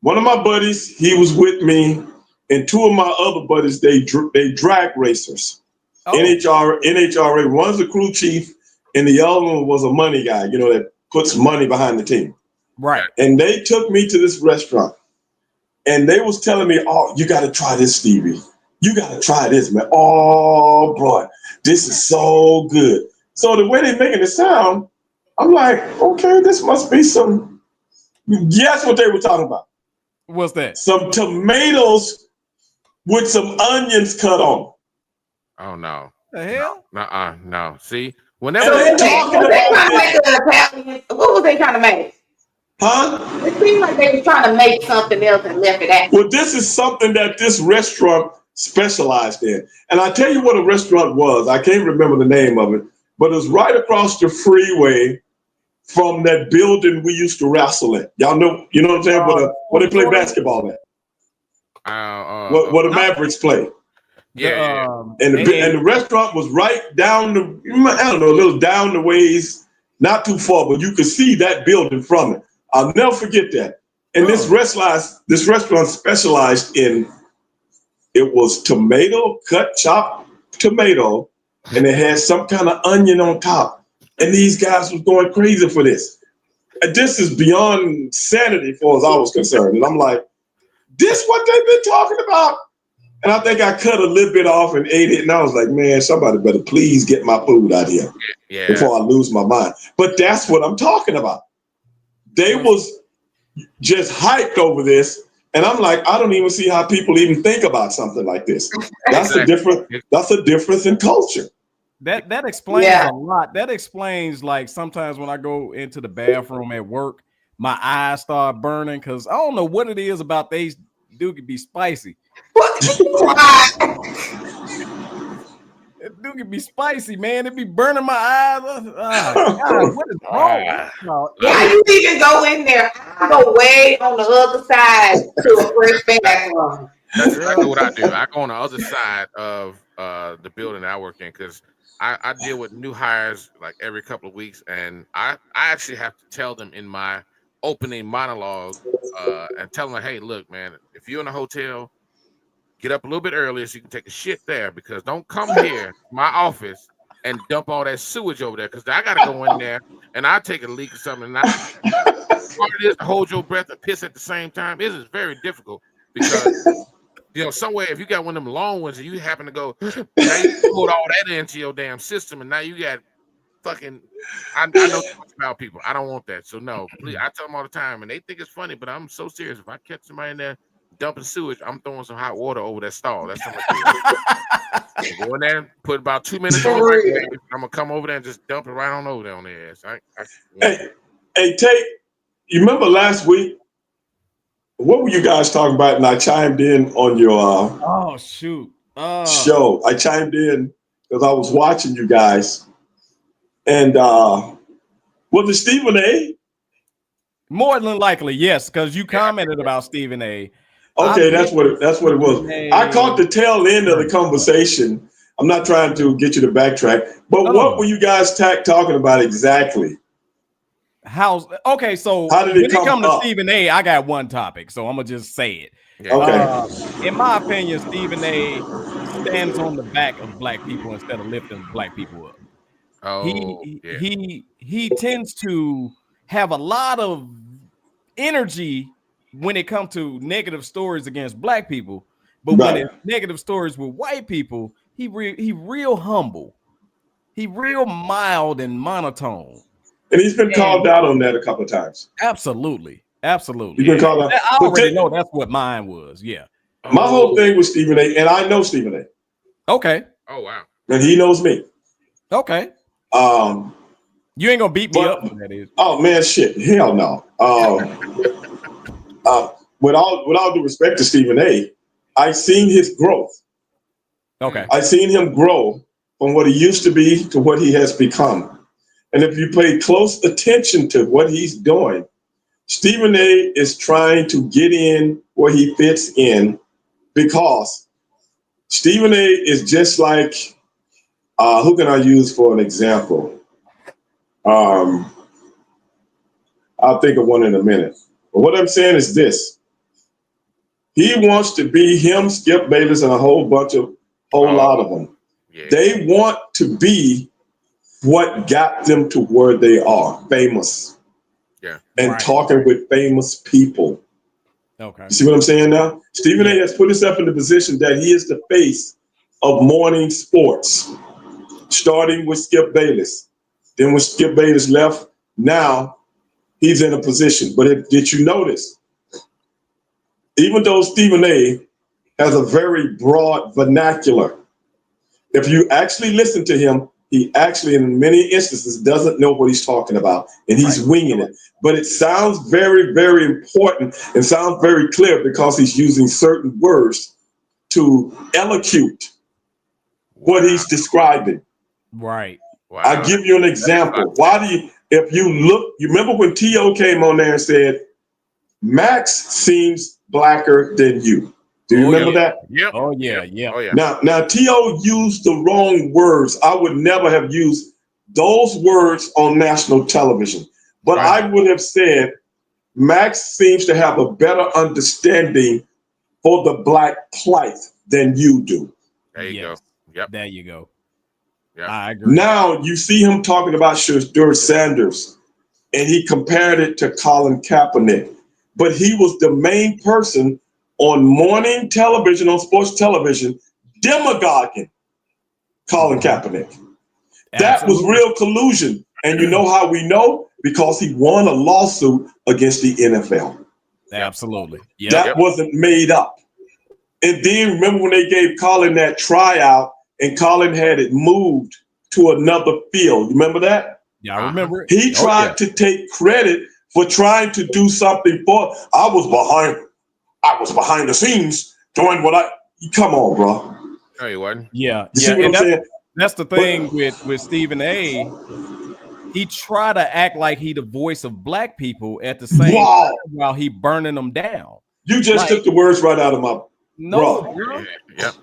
one of my buddies. He was with me, and two of my other buddies, they drag racers. Oh. NHRA. One's a crew chief, and the other one was a money guy, you know, that puts money behind the team. Right. And they took me to this restaurant, and they was telling me, oh, you got to try this, Stevie. You got to try this, man. Oh, boy, this is so good. So the way they're making it sound, I'm like, okay, this must be some, guess what they were talking about? What's that? Some tomatoes with some onions cut on. Oh, no. The hell? No. See, whenever so they're talking about what was they trying to make? Huh? It seemed like they were trying to make something else and left it at. Well, this is something that this restaurant specialized in. And I tell you what a restaurant was. I can't remember the name of it, but it was right across the freeway from that building we used to wrestle at. Y'all know, you know what I'm saying? Where they play basketball at. Where the Mavericks play. Yeah. And the restaurant was right down a little down the ways, not too far, but you could see that building from it. I'll never forget that. And this restaurant specialized in, it was chopped tomato, and it had some kind of onion on top. And these guys was going crazy for this. And this is beyond sanity, as far as I was concerned. And I'm like, this what they've been talking about? And I think I cut a little bit off and ate it. And I was like, man, somebody better please get my food out here before I lose my mind. But that's what I'm talking about. They was just hyped over this. And I'm like, I don't even see how people even think about something like this. That's a difference in culture. That explains a lot. That explains, like, sometimes when I go into the bathroom at work, my eyes start burning because I don't know what it is about these do can be spicy. It do can be spicy, man. It be burning my eyes. God, what is wrong? Why you even go in there? I go way on the other side to a fresh bathroom. That's exactly what I do. I go on the other side of the building I work in because I deal with new hires like every couple of weeks, and I actually have to tell them in my opening monologue and tell them, hey, look, man, if you're in a hotel, get up a little bit earlier so you can take a shit there, because don't come here, my office, and dump all that sewage over there, because I got to go in there and I take a leak or something. And part of this, hold your breath and piss at the same time. This is very difficult because, you know, somewhere if you got one of them long ones and you happen to go, now you put all that into your damn system, and now you got fucking, I know too much about people. I don't want that. So no, please, I tell them all the time, and they think it's funny, but I'm so serious. If I catch somebody in there dumping sewage, I'm throwing some hot water over that stall. That's how much. Go in there, put about 2 minutes on it. I'm gonna come over there and just dump it right on over there on their ass. Hey, Tate, you remember last week? What were you guys talking about? And I chimed in on your show. I chimed in because I was watching you guys. And was it Stephen A? More than likely, yes, because you commented about Stephen A. Okay, that's what it was. I caught the tail end of the conversation. I'm not trying to get you to backtrack, but what were you guys talking about exactly? Okay, so how did when it come to Stephen A, I got one topic, so I'm gonna just say it. Okay. In my opinion, Stephen A stands on the back of black people instead of lifting black people up. He tends to have a lot of energy when it comes to negative stories against black people, but when it's negative stories with white people, he real humble, he real mild and monotone. And he's been called out on that a couple of times. Absolutely. He's been called out. I already know that's what mine was. Yeah. My whole thing was Stephen A, and I know Stephen A. Okay. Oh wow. And he knows me. Okay. You ain't gonna beat me up. That is. Oh man, shit, hell no. With all due respect to Stephen A, I seen his growth. Okay. I seen him grow from what he used to be to what he has become. And if you pay close attention to what he's doing, Stephen A is trying to get in where he fits in, because Stephen A is just like, who can I use for an example? I'll think of one in a minute. But what I'm saying is this. He wants to be him, Skip Bayless, and a whole lot of them. Yeah. They want to be what got them to where they are, famous. Yeah. And talking with famous people. Okay. You see what I'm saying now? Stephen A has put himself in the position that he is the face of morning sports, starting with Skip Bayless. Then when Skip Bayless left, now he's in a position. But did you notice, even though Stephen A has a very broad vernacular, if you actually listen to him, he actually, in many instances, doesn't know what he's talking about, and he's winging it. But it sounds very, very important and sounds very clear because he's using certain words to elocute what he's describing. Right. Wow. I'll give you an example. If you look, you remember when T.O. came on there and said, Max seems blacker than you. Do you remember that? Yep. Oh yeah, yeah. Oh yeah. Now T.O. used the wrong words. I would never have used those words on national television. But I would have said, Max seems to have a better understanding for the black plight than you do. There you go. Yep. There you go. Yep. I agree. Now you see him talking about Shadur Sanders, and he compared it to Colin Kaepernick. But he was the main person on morning television, on sports television, demagoguing Colin Kaepernick. That was real collusion. And you know how we know? Because he won a lawsuit against the NFL. Absolutely. Yep. That wasn't made up. And then remember when they gave Colin that tryout and Colin had it moved to another field. You remember that? Yeah, I remember. He tried to take credit for trying to do something for. I was behind the scenes doing what come on, bro. No, you wasn't. Yeah. You see what I'm saying? That's the thing with Stephen A. He try to act like he the voice of black people at the same time while he burning them down. You just took the words right out of my bro. Yep.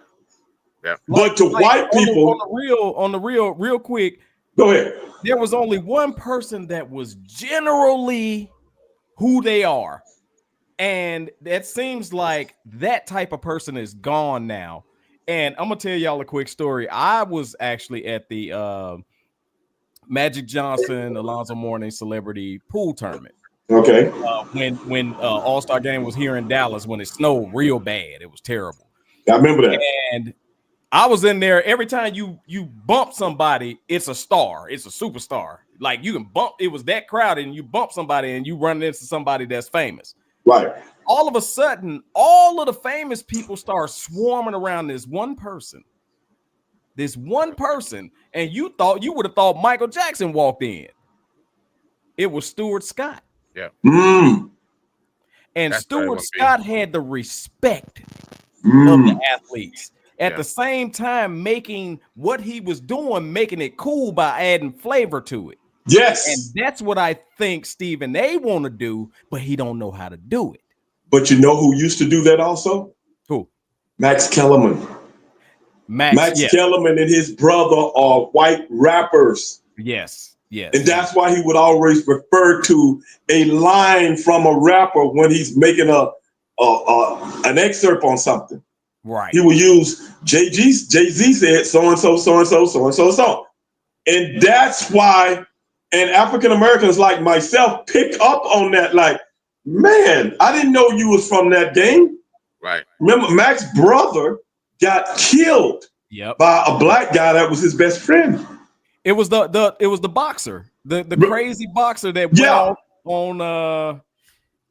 Yep. But to white people, on the real quick. Go ahead. There was only one person that was generally who they are. And that seems like that type of person is gone now. And I'm going to tell y'all a quick story. I was actually at the Magic Johnson, Alonzo Mourning Celebrity Pool Tournament. Okay. When All-Star Game was here in Dallas, when it snowed real bad. It was terrible. I remember that. And I was in there. Every time you bump somebody, it's a star. It's a superstar. Like you can bump. It was that crowded, and you bump somebody, and you run into somebody that's famous. Right. All of a sudden, all of the famous people start swarming around this one person. And you would have thought Michael Jackson walked in. It was Stuart Scott. Yeah. Mm. And Stuart Scott had the respect of the athletes. At the same time, making what he was doing, making it cool by adding flavor to it. Yes. And that's what I think Stephen A want to do, but he don't know how to do it. But you know who used to do that also? Who? Max Kellerman. Max Kellerman and his brother are white rappers. Yes. Yes. And that's why he would always refer to a line from a rapper when he's making an excerpt on something. Right. He will use Jay-Z said so-and-so, so-and-so, so-and-so, so. And that's why, and African Americans like myself pick up on that. Like, man, I didn't know you was from that game. Right. Remember, Max's brother got killed by a black guy that was his best friend. It was the boxer, the crazy boxer that went off on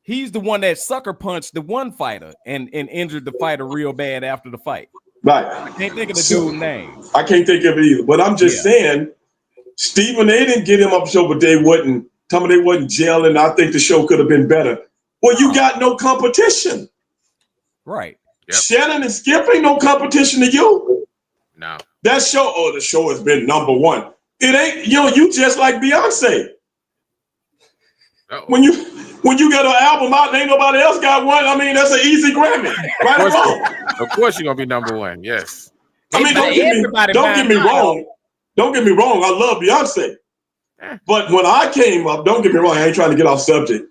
he's the one that sucker punched the one fighter and injured the fighter real bad after the fight. Right. I can't think of the dude's name. I can't think of it either. But I'm just saying, Stephen A didn't get him up the show, but they wasn't gelling. I think the show could have been better. Well, you got no competition. Right. Yep. Shannon and Skip ain't no competition to you. No. That show, the show has been number one. It ain't, you just like Beyonce. When you get an album out and ain't nobody else got one, I mean, that's an easy Grammy. Right or wrong? Of course you're gonna be number one. Yes. I mean, don't get me wrong. Don't get me wrong. I love Beyonce. But when I came up, don't get me wrong, I ain't trying to get off subject.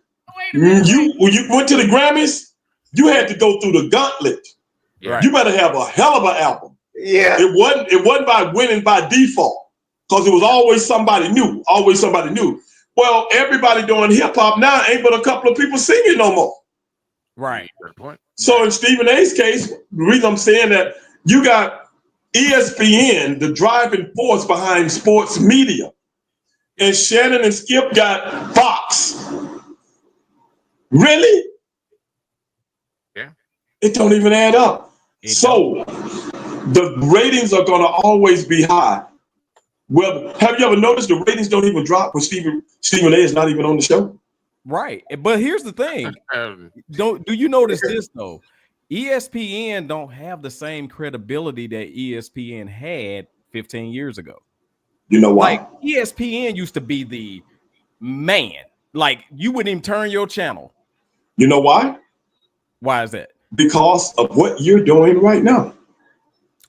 When you went to the Grammys, you had to go through the gauntlet. Yeah. You better have a hell of an album. Yeah. It wasn't by winning by default, because it was always somebody new. Always somebody new. Well, everybody doing hip hop now ain't but a couple of people singing no more. Right. Good point. So in Stephen A's case, the reason I'm saying that, you got ESPN, the driving force behind sports media, and Shannon and Skip got Fox. Really? Yeah. It don't even add up. So the ratings are going to always be high. Well, have you ever noticed the ratings don't even drop when Stephen A is not even on the show? Right. But here's the thing. Do you notice this though? ESPN don't have the same credibility that ESPN had 15 years ago. You know why? Like ESPN used to be the man. Like you wouldn't even turn your channel. You know why? Why is that? Because of what you're doing right now.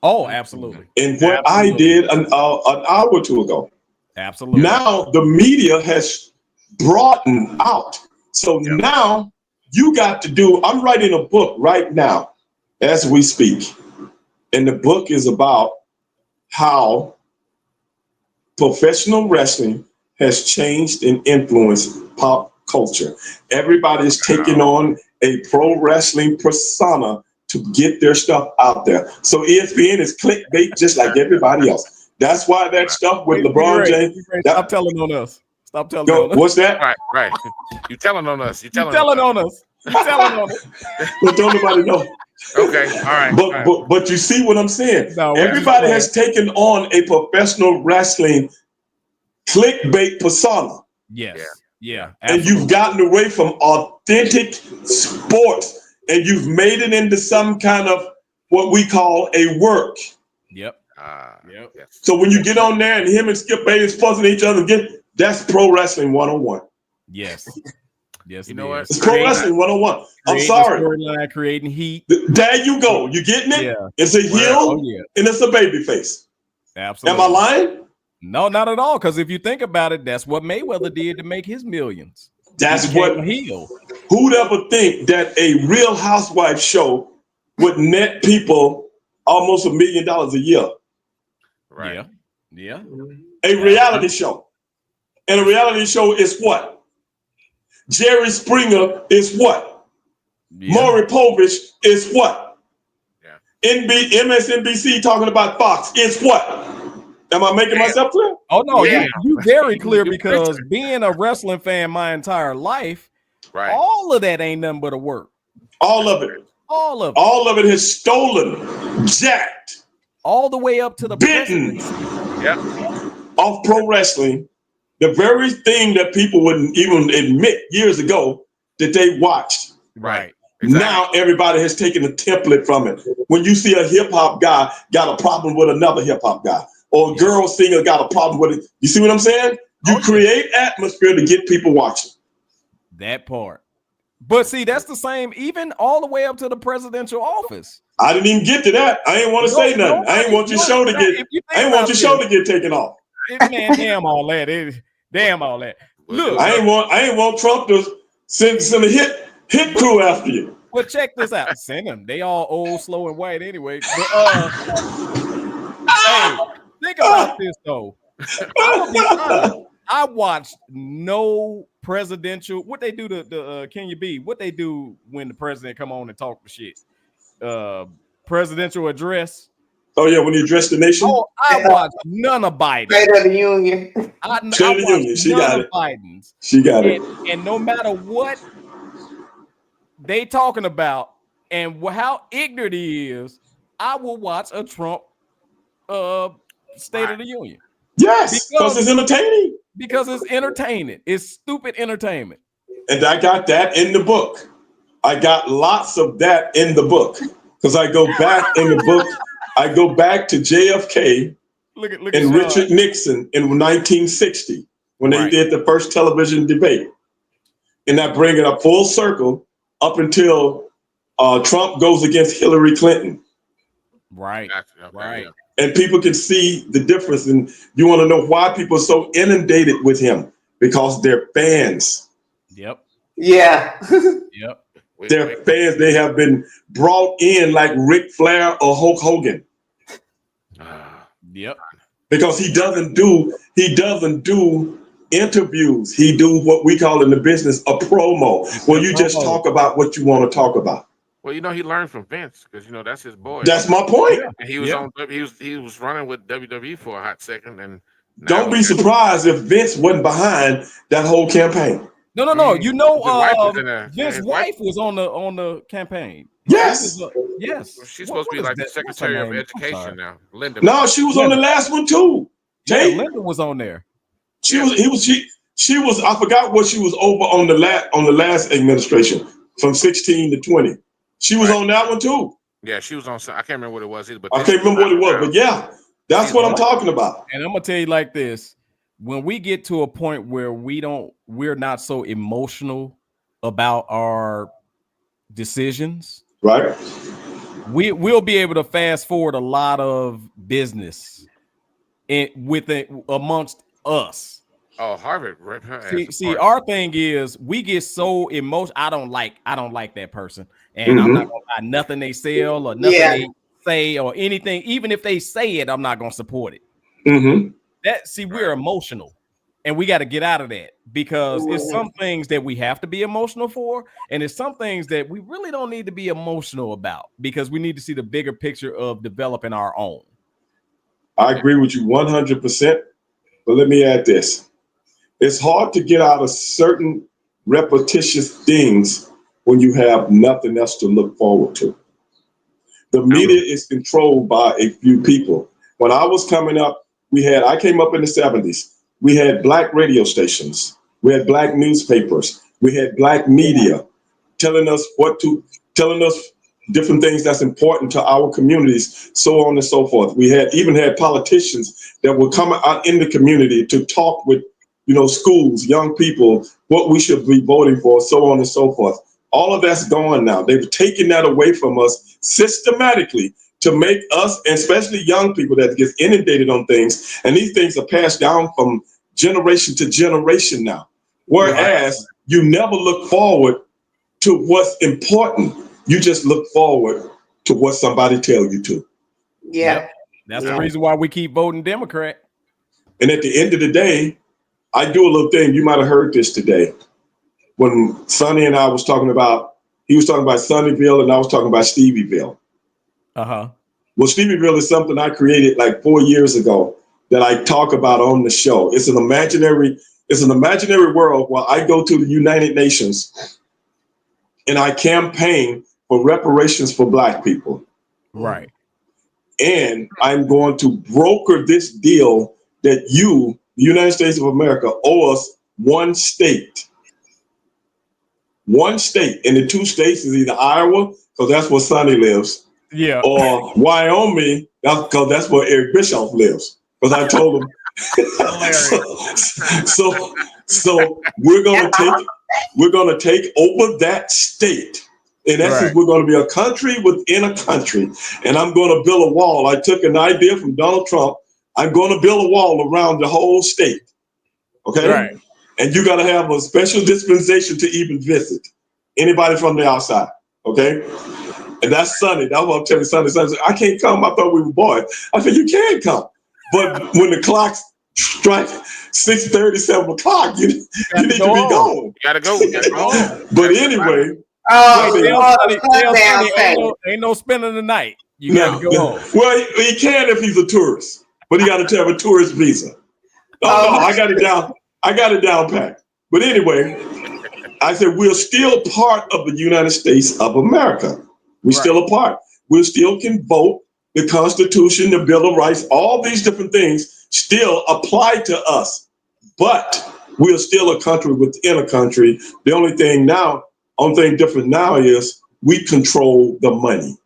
Oh, absolutely. And what I did an hour or two ago. Absolutely. Now the media has broadened out. So now you got to do, I'm writing a book right now as we speak. And the book is about how professional wrestling has changed and influenced pop culture. Everybody is taking on a pro wrestling persona to get their stuff out there. So ESPN is clickbait just like everybody else. That's why that stuff with LeBron James. Stop telling on us. Stop telling on us. What's that? Right. You telling on us. You telling on us. You telling on us. But don't nobody know. Okay. All right. But you see what I'm saying? No, everybody has taken on a professional wrestling clickbait persona. Yes. Yeah. And you've gotten away from authentic sports. And you've made it into some kind of what we call a work. Yep. So when you get on there and him and Skip Bayless fussing each other again, that's pro wrestling 101. Yes. Yes. You know what? It's pro wrestling 101. I'm sorry. Storyline, creating heat. There you go. You getting it? Yeah. It's a heel and it's a baby face. Absolutely. Am I lying? No, not at all. Because if you think about it, that's what Mayweather did to make his millions. That's what heel. Who'd ever think that a Real Housewives show would net people almost $1 million a year? Right. Yeah. A reality show. And a reality show is what? Jerry Springer is what? Maury Povich is what? MSNBC talking about Fox is what? Am I making myself clear? Oh no, you very clear, because being a wrestling fan my entire life, all of that ain't nothing but a work. All of it. All of it. All of it is stolen, jacked, all the way up to the bitten off pro wrestling. The very thing that people wouldn't even admit years ago that they watched. Right. Exactly. Now everybody has taken a template from it. When you see a hip hop guy got a problem with another hip hop guy, or a girl singer got a problem with it, you see what I'm saying? You create atmosphere to get people watching. That part. But see, that's the same, even all the way up to the presidential office. I didn't even get to that. I ain't want to say nothing. I ain't want your show to get. I ain't want your show to get taken off. Man, damn all that. Damn all that. Look, I ain't want Trump to send a hit crew after you. Well, check this out. Send them. They all old, slow, and white anyway. But, hey, think about this though. I'll be honest. I watched no presidential. What they do to Can You Be? What they do when the president come on and talk the shit? Presidential address. Oh yeah, when he addressed the nation. Oh, I watched none of Biden. State of the Union. State of the Union. She got it. Biden's. She got it. And no matter what they talking about and how ignorant he is, I will watch a Trump State of the Union. Yes, because it's entertaining. Because it's entertaining. It's stupid entertainment. And I got that in the book. I got lots of that in the book. Because I go back in the book, I go back to JFK and Richard Nixon in 1960 when they did the first television debate. And I bring it up full circle up until Trump goes against Hillary Clinton. Right. Right. And people can see the difference. And you want to know why people are so inundated with him? Because they're fans. Yep. Yeah. Yep. They're fans. They have been brought in like Ric Flair or Hulk Hogan. Yep. Because he doesn't do interviews. He do what we call in the business a promo, where you just talk about what you want to talk about. Well, you know, he learned from Vince because, you know, that's his boy. That's my point. And he was he was running with WWE for a hot second. And don't be surprised if Vince wasn't behind that whole campaign. No. You know, Vince's wife was on the campaign. Yes. Yes. She's supposed to be like the Secretary of Education now. Linda. No, she was on the last one too. Yeah, Linda was on there. She was. I forgot what she was over on the last administration from 16 to 20. She was on that one too. Yeah, she was on. I can't remember what it was either. But I can't remember what it was. But yeah, that's what I'm talking about. And I'm gonna tell you like this: when we get to a point where we're not so emotional about our decisions, right? We'll be able to fast forward a lot of business amongst us. Oh, Harvard. See, our thing is we get so emotional. I don't like that person, and I'm not gonna buy nothing they sell or nothing they say or anything. Even if they say it, I'm not gonna support it. We're emotional, and we got to get out of that because it's some things that we have to be emotional for, and it's some things that we really don't need to be emotional about because we need to see the bigger picture of developing our own. I agree with you 100%, but let me add this. It's hard to get out of certain repetitious things when you have nothing else to look forward to. The media is controlled by a few people. When I was coming up, I came up in the 70s. We had black radio stations. We had black newspapers. We had black media telling us different things that's important to our communities, so on and so forth. We even had politicians that would come out in the community to talk with, schools, young people, what we should be voting for, so on and so forth. All of that's gone now. They've taken that away from us systematically to make us, and especially young people that get inundated on things. And these things are passed down from generation to generation now. Whereas you never look forward to what's important. You just look forward to what somebody tells you to. Yeah. Yep. That's the reason why we keep voting Democrat. And at the end of the day, I do a little thing. You might have heard this today. When Sonny and I was talking about, he was talking about Sunnyville and I was talking about Stevieville. Uh-huh. Well, Stevieville is something I created like 4 years ago that I talk about on the show. It's an imaginary world where I go to the United Nations and I campaign for reparations for Black people. Right. And I'm going to broker this deal that the United States of America, owe us one state. One state. And the two states is either Iowa, because that's where Sonny lives. Yeah. Or Wyoming, because that's where Eric Bischoff lives. Because I told him. so we're gonna take over that state. In essence, we're going to be a country within a country, and I'm going to build a wall. I took an idea from Donald Trump. I'm going to build a wall around the whole state. Okay? Right. And you got to have a special dispensation to even visit anybody from the outside. Okay? And that's Sonny. That's what I'm telling Sonny. Sonny said, I can't come. I thought we were boys. I said, you can come. But when the clock strikes 6:30, 7 o'clock, you need to be gone. You got to go. But anyway. Ain't no spending the night. You got to go home. Well, he can if he's a tourist, but he got to have a tourist visa. No, I got it down. I got it down packed. But anyway, I said we're still part of the United States of America. We're still a part. We still can vote. The Constitution, the Bill of Rights, all these different things still apply to us. But we're still a country within a country. The only thing different now is we control the money.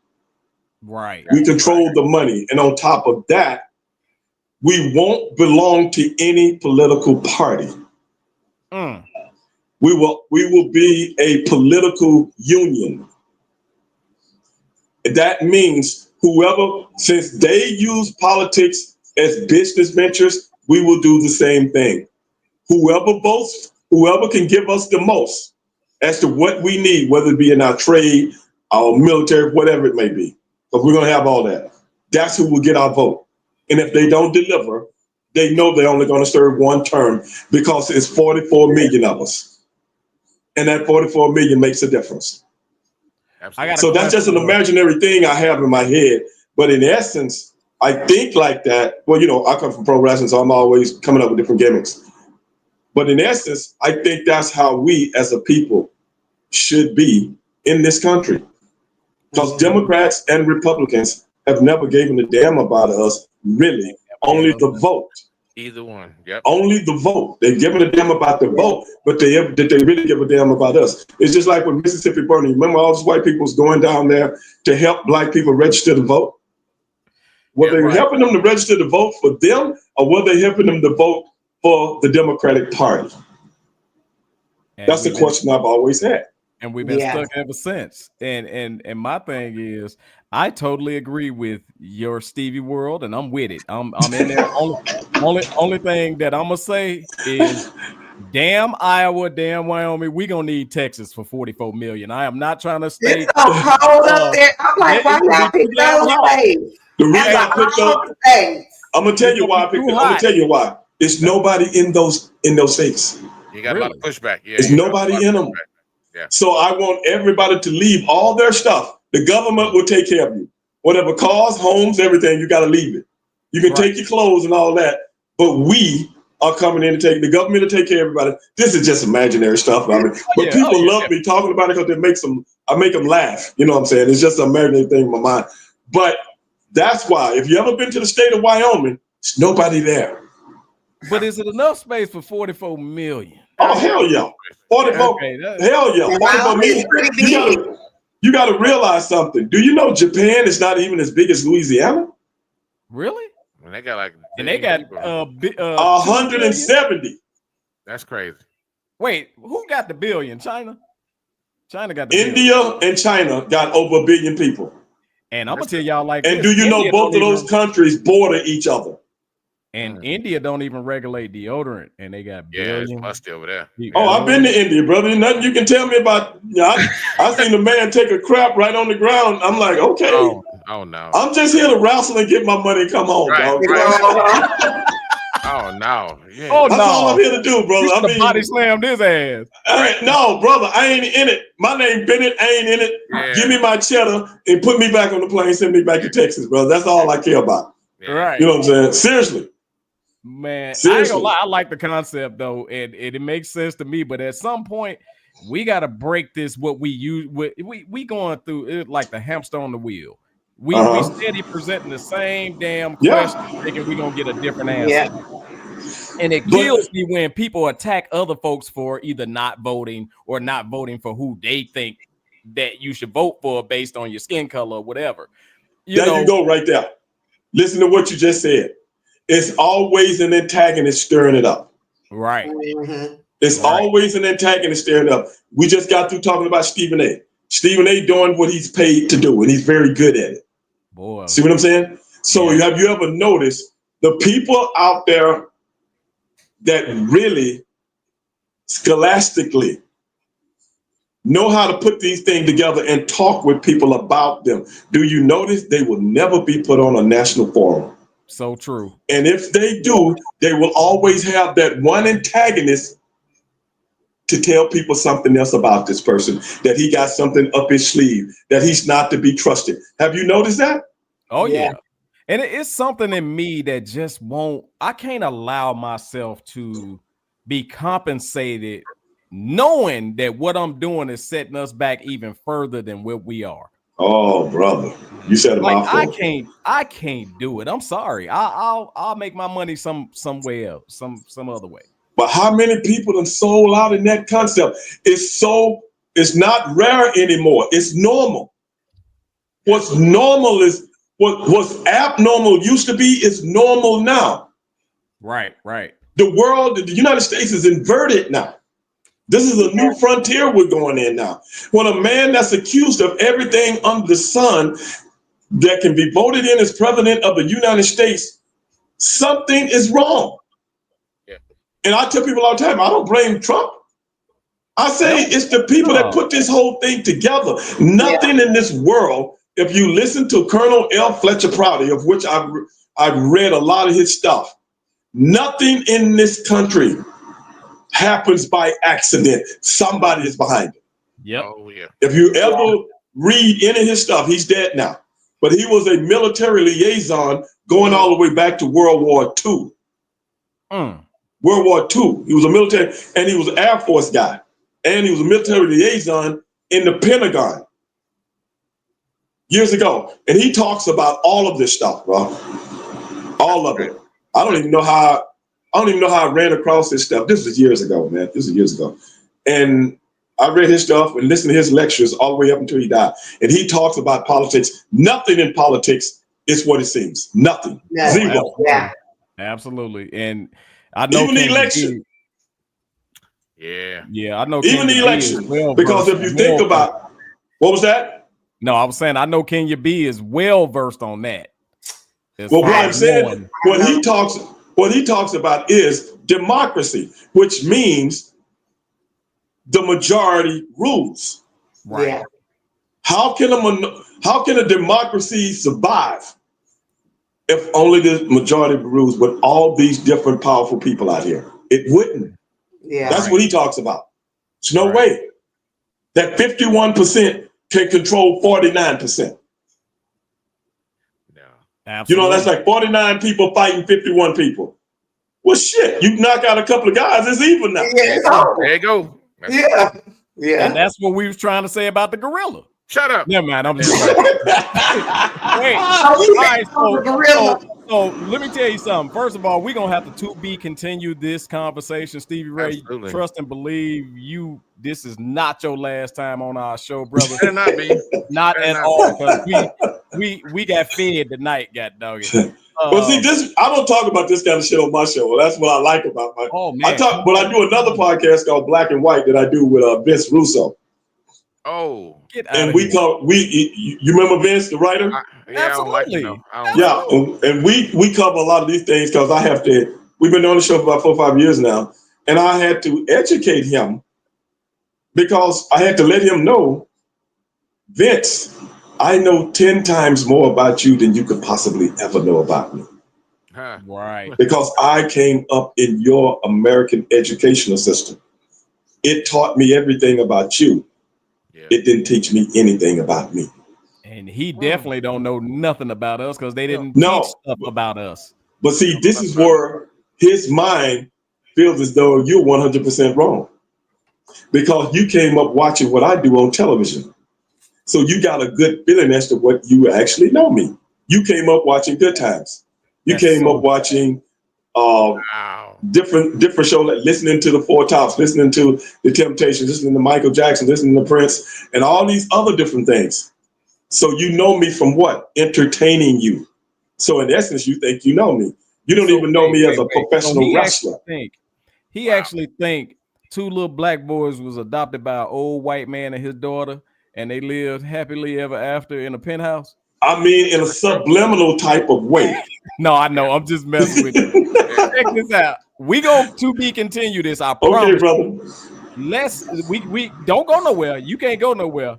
Right. We control the money. And on top of that, we won't belong to any political party. We will be a political union. That means since they use politics as business ventures, we will do the same thing. Whoever votes, whoever can give us the most as to what we need, whether it be in our trade, our military, whatever it may be, because we're going to have all that. That's who will get our vote. And if they don't deliver, they know they're only going to serve one term because it's 44 million of us. And that 44 million makes a difference. So that's just an imaginary thing I have in my head. But in essence, I think like that. Well, I come from pro wrestling, so I'm always coming up with different gimmicks. But in essence, I think that's how we as a people should be in this country. Because Democrats and Republicans have never given a damn about us, really. Only the vote. Either one. Yep. Only the vote. They've given a damn about the vote, but did they really give a damn about us? It's just like with Mississippi Burning. Remember all those white people was going down there to help black people register to vote? Were they helping them to register to vote for them, or were they helping them to vote for the Democratic Party? That's the question I've always had. And we've been stuck ever since. And my thing is, I totally agree with your Stevie world, and I'm with it. I'm in there. Only thing that I'm gonna say is, damn Iowa, damn Wyoming, we gonna need Texas for 44 million. I am not trying to stay. Hold up there. I'm like, why y'all pick those states? The reason I picked up, I'm gonna tell you why I picked up. I'm gonna tell you why. It's nobody in those states. You got a lot of pushback. Yeah, there's nobody in them. Yeah. So I want everybody to leave all their stuff. The government will take care of you. Whatever cars, homes, everything, you got to leave it. You can take your clothes and all that, but we are coming in to take the government to take care of everybody. This is just imaginary stuff. I mean, but people love me talking about it because I make them laugh. You know what I'm saying? It's just an imaginary thing in my mind. But that's why, if you ever been to the state of Wyoming, there's nobody there. But is it enough space for 44 million? Oh, hell yeah. 44. Okay, hell yeah. 44 million. You got to realize something. Do you know Japan is not even as big as Louisiana? Really? And they got like 170. That's crazy. Wait, who got the billion? China? China got the India billion. And China got over 1 billion people. And I'm gonna tell y'all like and do you know both of those countries border each other? And India don't even regulate deodorant, and they got it's musty over there. Oh, I've been to India, brother. Nothing you can tell me about. I seen a man take a crap right on the ground. I'm like, okay. Oh no. I'm just here to wrestle and get my money and come home, dog. Oh no. Yeah. That's all I'm here to do, brother. I mean, body slammed his ass. No, brother, I ain't in it. My name Bennett. I ain't in it. Yeah. Give me my cheddar and put me back on the plane. Send me back to Texas, brother. That's all I care about. Yeah. Right. You know what I'm saying? Seriously. Man, seriously. I ain't gonna lie. I like the concept though, and it makes sense to me. But at some point, we got to break this. What we use, we going through it like the hamster on the wheel. We steady presenting the same damn question, thinking we gonna get a different answer. Yeah. And it kills me when people attack other folks for either not voting or not voting for who they think that you should vote for based on your skin color or whatever. You go right there. Listen to what you just said. It's always an antagonist stirring it up. Right. Mm-hmm. It's always an antagonist stirring it up. We just got through talking about Stephen A. Stephen A. doing what he's paid to do, and he's very good at it. Boy. See what I'm saying? So have you ever noticed the people out there that really scholastically know how to put these things together and talk with people about them? Do you notice they will never be put on a national forum? So true. And if they do, they will always have that one antagonist to tell people something else about this person, that he got something up his sleeve, that he's not to be trusted. Have you noticed that? Oh, yeah. And it's something in me that just I can't allow myself to be compensated knowing that what I'm doing is setting us back even further than where we are. Oh, brother, you said a Like mouthful. I can't do it. I'm sorry. I'll make my money somewhere else, some other way. But how many people have sold out in that concept? It's not rare anymore. It's normal. What's normal is what's abnormal used to be is normal now. Right. The world, the United States is inverted now. This is a new frontier we're going in now. When a man that's accused of everything under the sun that can be voted in as president of the United States, something is wrong. Yeah. And I tell people all the time, I don't blame Trump. I say it's the people that put this whole thing together. Nothing in this world, if you listen to Colonel L. Fletcher Prouty, of which I've read a lot of his stuff, nothing in this country happens by accident. Somebody is behind it. Yep. Oh, yeah. If you ever read any of his stuff, he's dead now. But he was a military liaison going all the way back to World War II. World War II. He was a military, and he was an Air Force guy. And he was a military liaison in the Pentagon years ago. And he talks about all of this stuff, bro. All of it. I don't even know how I ran across this stuff. This was years ago, man. This was years ago. And I read his stuff and listened to his lectures all the way up until he died. And he talks about politics. Nothing in politics is what it seems. Nothing. No. Zero. Yeah. Absolutely. And I know even the election. Yeah, I know. Even the election. Because if you think about, what was that? No, I was saying I know Kenya B is well versed on that. Well, what I'm saying, what he talks about is democracy, which means the majority rules. Right. Yeah. How can a democracy survive if only the majority rules with all these different powerful people out here? It wouldn't. Yeah. That's what he talks about. There's no way that 51% can control 49%. Absolutely. You know, that's like 49 people fighting 51 people. Well, shit, you knock out a couple of guys, it's even now. Yeah. There you go. Yeah. And that's what we was trying to say about the gorilla. Shut up. Never mind. I'm just Wait. All right, so let me tell you something. First of all, we're gonna have to be continue this conversation. Stevie Ray, Absolutely. Trust and believe you. This is not your last time on our show, brother. Better not be. Not at all. Because we got fed tonight, god dog it. Well, see, I don't talk about this kind of shit on my show. Well, that's what I like about my. Oh man. I do another podcast called Black and White that I do with Vince Russo. Oh, and you remember Vince, the writer? Absolutely. And we cover a lot of these things because we've been on the show for about 4 or 5 years now, and I had to educate him because I had to let him know, Vince, I know 10 times more about you than you could possibly ever know about me. Right. Because I came up in your American educational system. It taught me everything about you. It didn't teach me anything about me. And he definitely don't know nothing about us because they didn't teach stuff about us. But see, this is where his mind feels as though you're 100% wrong. Because you came up watching what I do on television. So you got a good feeling as to what you actually know me. You came up watching Good Times. You came up watching different shows, like listening to the Four Tops, listening to the Temptations, listening to Michael Jackson, listening to Prince, and all these other different things. So you know me from what? Entertaining you. So in essence, you think you know me. You don't even know me as a professional wrestler. He actually think 2 little black boys was adopted by an old white man and his daughter, and they lived happily ever after in a penthouse. I mean, in a subliminal type of way. No, I know. I'm just messing with you. Check this out. We going to be continue this. I promise. Okay, brother. We don't go nowhere. You can't go nowhere.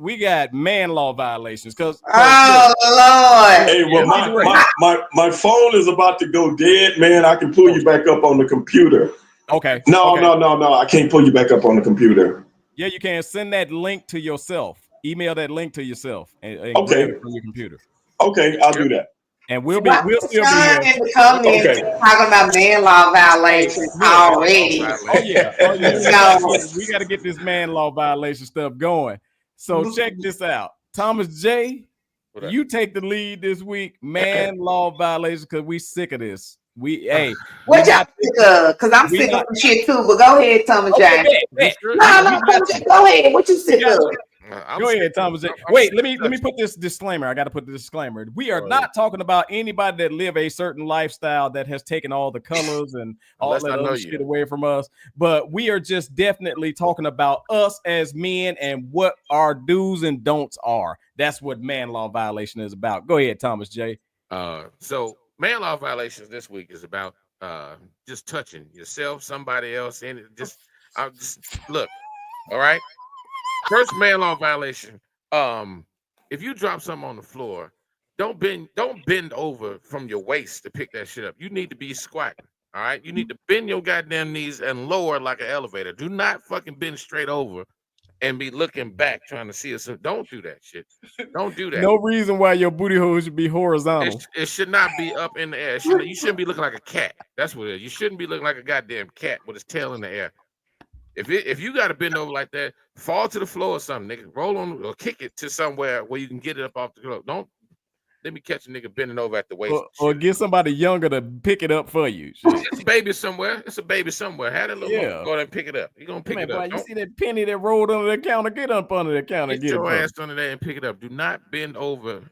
We got man law violations because. Oh Lord! Hey, well, my phone is about to go dead, man. I can pull you back up on the computer. Okay. No. I can't pull you back up on the computer. Yeah, you can send that link to yourself. Email that link to yourself and grab it from your computer. Okay, I'll do that. And we'll still be here. Talking about man law violations already. Oh yeah. We got to get this man law violation stuff going. So check this out. Thomas J, you take the lead this week. Man, law violations, because we sick of this. What y'all sick of? Because I'm sick of some shit too. But go ahead, Thomas J. No, go ahead. What you sick of? Go ahead, Thomas J. Wait, let me put this disclaimer. I got to put the disclaimer. We are not talking about anybody that live a certain lifestyle that has taken all the colors and all that other shit away from us. But we are just definitely talking about us as men and what our do's and don'ts are. That's what man law violation is about. Go ahead, Thomas J. So man law violations this week is about just touching yourself, somebody else, and just look. All right. First man law violation. If you drop something on the floor, don't bend over from your waist to pick that shit up. You need to be squatting. All right. You need to bend your goddamn knees and lower like an elevator. Do not fucking bend straight over and be looking back trying to see us. Don't do that shit. Don't do that. No reason why your booty hole should be horizontal. It should not be up in the air. You shouldn't be looking like a cat. That's what it is. You shouldn't be looking like a goddamn cat with its tail in the air. If you got to bend over like that, fall to the floor or something, nigga. Roll on or kick it to somewhere where you can get it up off the floor. Don't let me catch a nigga bending over at the waist. Or get somebody younger to pick it up for you. It's a baby somewhere. It's a baby somewhere. Have that little go there and pick it up. You're gonna pick it up. You see that penny that rolled under the counter? Get up under the counter. Get your ass under there and pick it up. Do not bend over.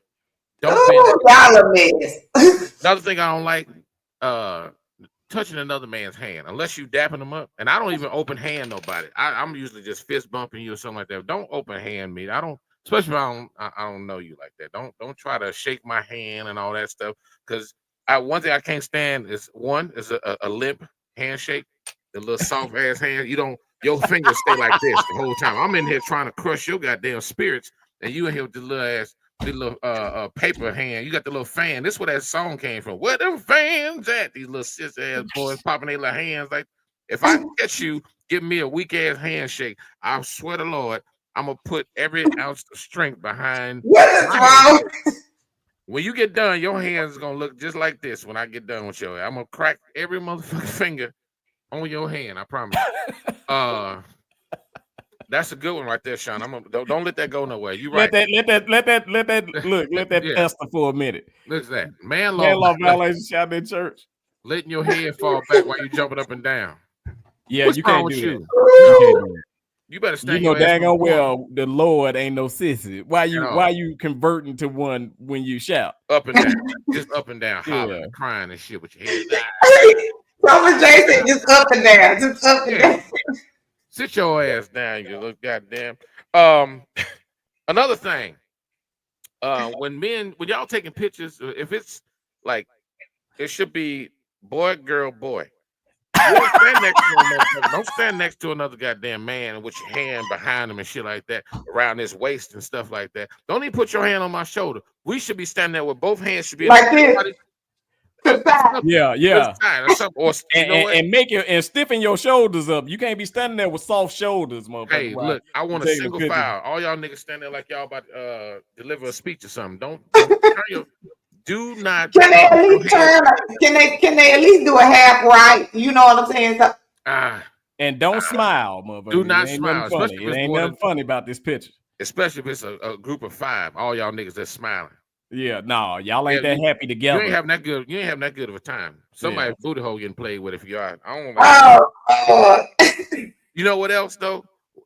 Y'all a mess. Another thing I don't like, touching another man's hand unless you dapping them up. And I don't even open hand nobody. I'm usually just fist bumping you or something like that. Don't open hand me. I don't, especially if I don't know you like that. Don't try to shake my hand and all that stuff. Because one thing I can't stand is a limp handshake, the little soft ass hand. Your fingers stay like this the whole time. I'm in here trying to crush your goddamn spirits, and you in here with the little ass. The little paper hand, you got the little fan. This is where that song came from. Where them fans at? These little sis ass boys popping their little hands. Like, if I catch you, give me a weak ass handshake. I swear to Lord, I'm gonna put every ounce of strength behind. What is wrong? When you get done, your hands is gonna look just like this. When I get done with your, I'm gonna crack every motherfucking finger on your hand. I promise. That's a good one right there, Sean. Don't let that go nowhere. You right. Let that fester for a minute. Look at that. Man law violation shouting in church. Letting your head fall back while you jumping up and down. Yeah, What's you wrong can't with do you? that. You can't do that. You better stand. You know dang on well the Lord ain't no sissy. Why you converting to one when you shout? Up and down. Just up and down, hollering, and crying and shit with your head down. Thomas J said just up and down. Just up and down. Sit your ass down, you look goddamn. Another thing, when y'all taking pictures, if it's like it should be boy, girl, boy. Don't stand next to another goddamn man with your hand behind him and shit like that, around his waist and stuff like that. Don't even put your hand on my shoulder. We should be standing there with both hands should be like this. Yeah. And make it and stiffen your shoulders up. You can't be standing there with soft shoulders, motherfucker. Hey, look, I want a single file. All y'all niggas stand there like y'all about to deliver a speech or something. Don't turn your. Do not. Can they at least turn? Can they at least do a half right? You know what I'm saying? And don't smile, motherfucker. Do not smile. It ain't nothing funny about this picture. Especially if it's a group of 5. All y'all niggas that's smiling. Yeah, no, y'all ain't that happy together. You ain't having that good of a time. Somebody's booty hole getting played with if you are. I don't know. You know what else though?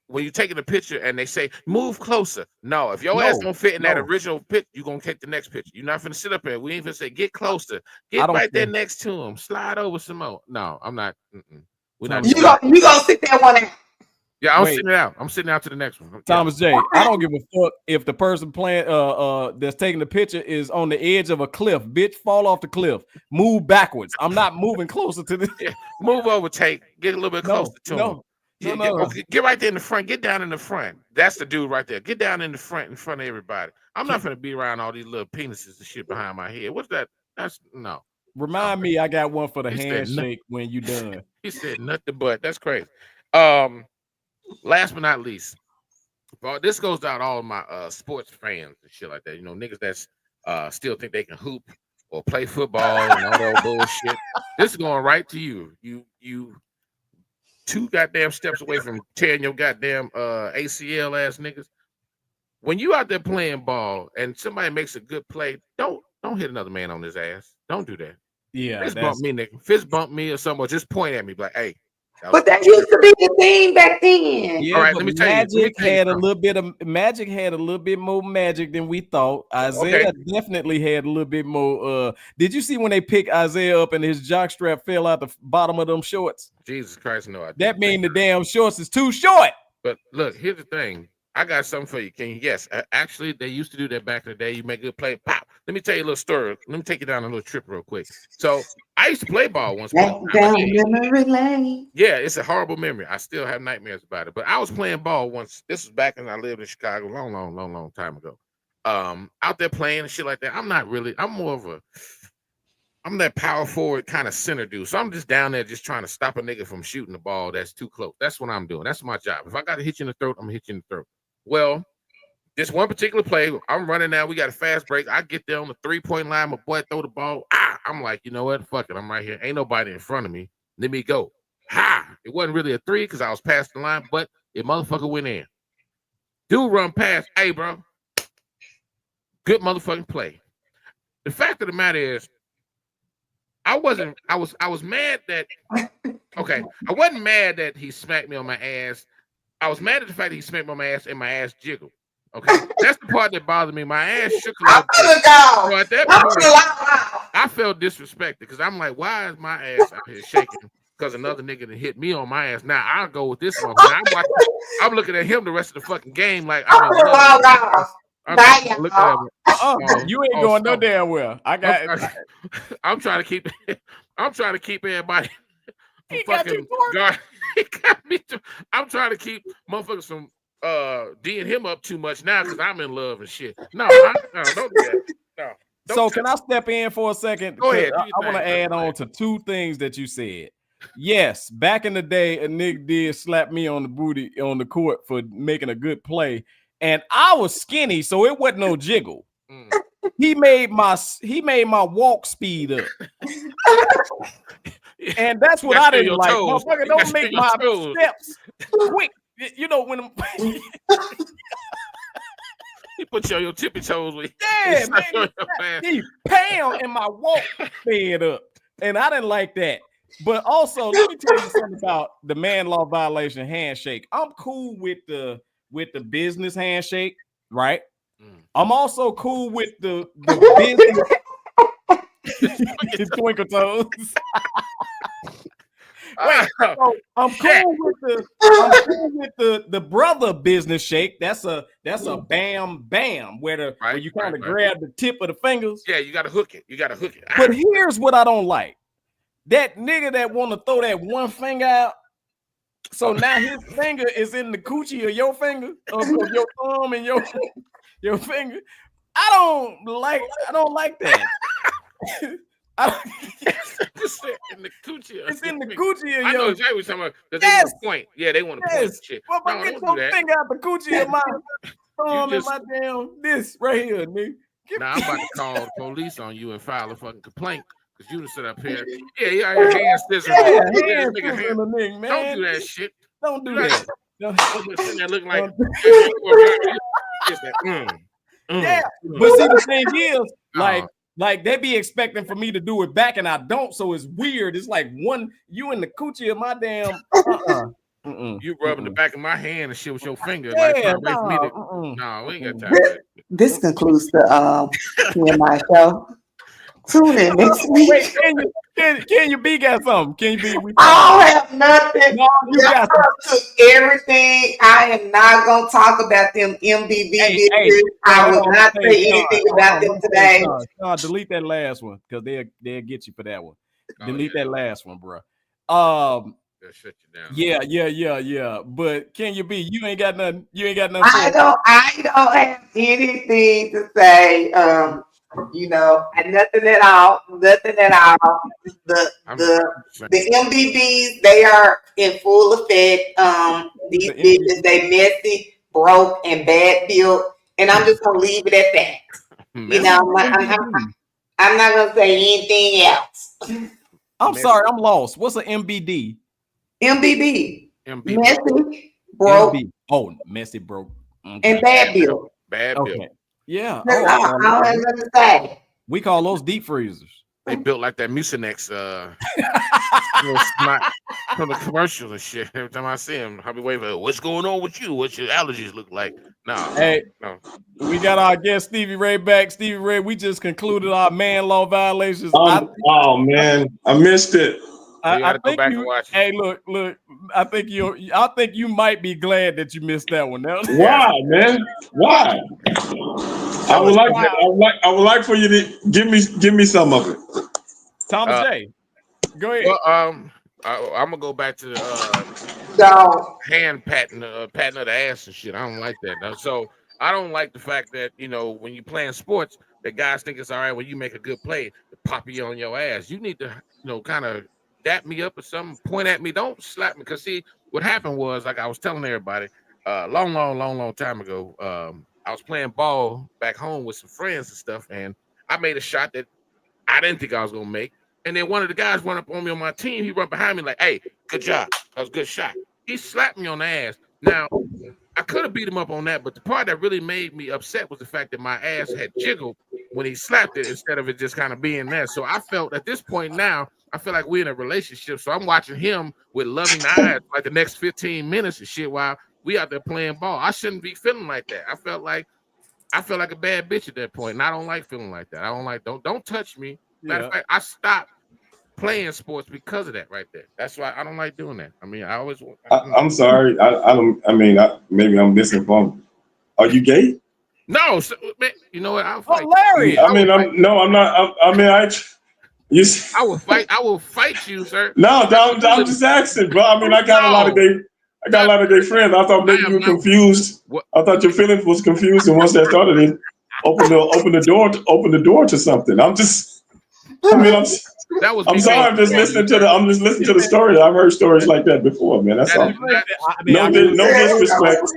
When you're taking a picture and they say move closer. No, if your ass don't fit in that original picture, you're gonna take the next picture. You're not gonna sit up there. We ain't gonna say get closer. Get right there next to him. Slide over some more. No, I'm not. We're not. You gonna sit that one out. Yeah, I'm sitting out. I'm sitting out to the next one. Thomas J, I don't give a fuck if the person playing that's taking the picture is on the edge of a cliff. Bitch, fall off the cliff. Move backwards. I'm not moving closer to this. Move over, Tate. Get a little bit closer to him. Get right there in the front. Get down in the front. That's the dude right there. Get down in the front of everybody. I'm not gonna be around all these little penises and shit behind my head. What's that? That's no. Remind me, I got one for the handshake when you done. He said nut the butt. That's crazy. Last but not least, this goes out to all my sports fans and shit like that. You know, niggas that's still think they can hoop or play football and all that bullshit. This is going right to you. You 2 goddamn steps away from tearing your goddamn ACL ass niggas. when you out there playing ball and somebody makes a good play, don't hit another man on his ass. Don't do that. Yeah, fist bump me, nigga. Fist bump me or something. Or just point at me, like, hey. But that used to be the thing back then. Yeah, all right, but let me tell you. Magic had a little bit more magic than we thought. Isaiah definitely had a little bit more. Did you see when they picked Isaiah up and his jockstrap fell out the bottom of them shorts? Jesus Christ, no. That mean the damn shorts is too short. But look, here's the thing. I got something for you. Can you? Yes, actually, they used to do that back in the day. You make a good play, pop. Let me tell you a little story. Let me take you down a little trip real quick. So I used to play ball once. Down memory lane. Yeah, it's a horrible memory. I still have nightmares about it. But I was playing ball once. This was back when I lived in Chicago, long time ago. Out there playing and shit like that. I'm that power forward kind of center dude. So I'm just down there just trying to stop a nigga from shooting the ball that's too close. That's what I'm doing. That's my job. If I got to hit you in the throat, I'm going to hit you in the throat. Well, this one particular play, I'm running now. We got a fast break. I get there on the 3-point line. My boy throw the ball. I'm like, you know what? Fuck it. I'm right here. Ain't nobody in front of me. Let me go. It wasn't really a 3 because I was past the line, but it motherfucker went in. Dude run past. Hey, bro. Good motherfucking play. The fact of the matter is, I was mad that, okay, I wasn't mad that he smacked me on my ass. I was mad at the fact that he smacked me on my ass and my ass jiggled. Okay, that's the part that bothered me. My ass shook a little bit. So at that point, I felt disrespected because I'm like, why is my ass out here shaking? Because another nigga that hit me on my ass. Now I'll go with this one. I'm looking at him the rest of the fucking game like I'm you ain't going no damn well. I'm trying to keep everybody he got you guard. He got me too. I'm trying to keep motherfuckers from D'ing him up too much now because I'm in love and shit. No, don't do that. No. So can I step in for a second? Go ahead. I want to add on to 2 things that you said. Yes, back in the day, a nigga did slap me on the booty on the court for making a good play. And I was skinny, so it wasn't no jiggle. He made my walk speed up. And that's what I didn't like. Motherfucker, don't make my steps quick. You know when he put you on your tippy toes with he pound and my walk sped up. And I didn't like that. But also, let me tell you something about the man law violation handshake. I'm cool with the business handshake, right? I'm also cool with the business twinkle toes. Wait, so I'm cool with the brother business shake. That's a bam bam where you kind of grab the tip of the fingers. Yeah, you gotta hook it. But here's what I don't like. That nigga that want to throw that one finger out. So now his finger is in the coochie of your finger, of your thumb and your finger. I don't like that. It's in the coochie. It's in the coochie of I know your. exactly what you're talking about. They want to point. Yeah, they want to point shit. Well, no, get your finger out the coochie of my thumb and my damn this right here, nigga. Now I'm about to call the police on you and file a fucking complaint. Because you sit up here. Yeah, your hand scissors. Hand man. Don't do that shit. Don't do that. That looking like yeah. But see, the thing is, like they be expecting for me to do it back, and I don't, so it's weird. It's like you in the coochie of my damn. You rubbing the back of my hand and shit with your finger. Yeah, no, we ain't got time. This concludes the TMI show. Tune in next week. Wait, can you be got something? Can you be? I don't have nothing. No, you got everything. I am not gonna talk about them MBB bitches. I will not say anything about them today. No, delete that last one because they'll get you for that one. Delete that last one, bro. They'll shut you down. Yeah. But can you be? You ain't got nothing. I don't have anything to say. Nothing at all. The MBBs, they are in full effect. These bitches, they messy, broke, and bad built, and I'm just gonna leave it at that. I'm not gonna say anything else. I'm sorry, I'm lost. What's an MBD? MBB. Messy, broke. Oh, messy, broke. And bad built. Bad Okay. built. Yeah. I don't have nothing to say. We call those deep freezers. They built like that Mucinex little snot from the commercials and shit. Every time I see him, I'll be waiting for what's going on with you? What's your allergies look like? Hey, we got our guest Stevie Ray back. Stevie Ray, we just concluded our man law violations. Oh man, I missed it. I think you. Hey, look. I think you might be glad that you missed that one. Why, man? Why? I would like for you to give me some of it. Thomas J. Go ahead. Well, I'm gonna go back to the hand patting of the ass and shit. I don't like that. So I don't like the fact that when you're playing sports, that guys think it's all right when you make a good play to pop you on your ass. You need to kind of dap me up or something, point at me. Don't slap me. Because see, what happened was, like I was telling everybody, long time ago, I was playing ball back home with some friends and stuff, and I made a shot that I didn't think I was gonna make. And then one of the guys run up on me on my team. He run behind me like, "Hey, good job. That was a good shot." He slapped me on the ass. Now, I could have beat him up on that, but the part that really made me upset was the fact that my ass had jiggled when he slapped it instead of it just kind of being there. So I felt at this point now, I feel like we're in a relationship. So I'm watching him with loving eyes like the next 15 minutes and shit while we out there playing ball. I shouldn't be feeling like that. I felt like a bad bitch at that point, and I don't like feeling like that. I don't like don't touch me. Matter of fact, I stopped playing sports because of that right there. That's why I don't like doing that. I mean, I'm sorry. Maybe I'm misinformed. Are you gay? No, man, you know what? I'll fight. Larry. I'm not. I will fight you, sir. No, I'm just asking, bro. I mean, I got a lot of gay friends. I thought maybe you were confused. I thought your feelings was confused, and once that started, it open the door to something. I'm just sorry. I'm just listening to the story. I've heard stories like that before, man. That's all. No disrespect.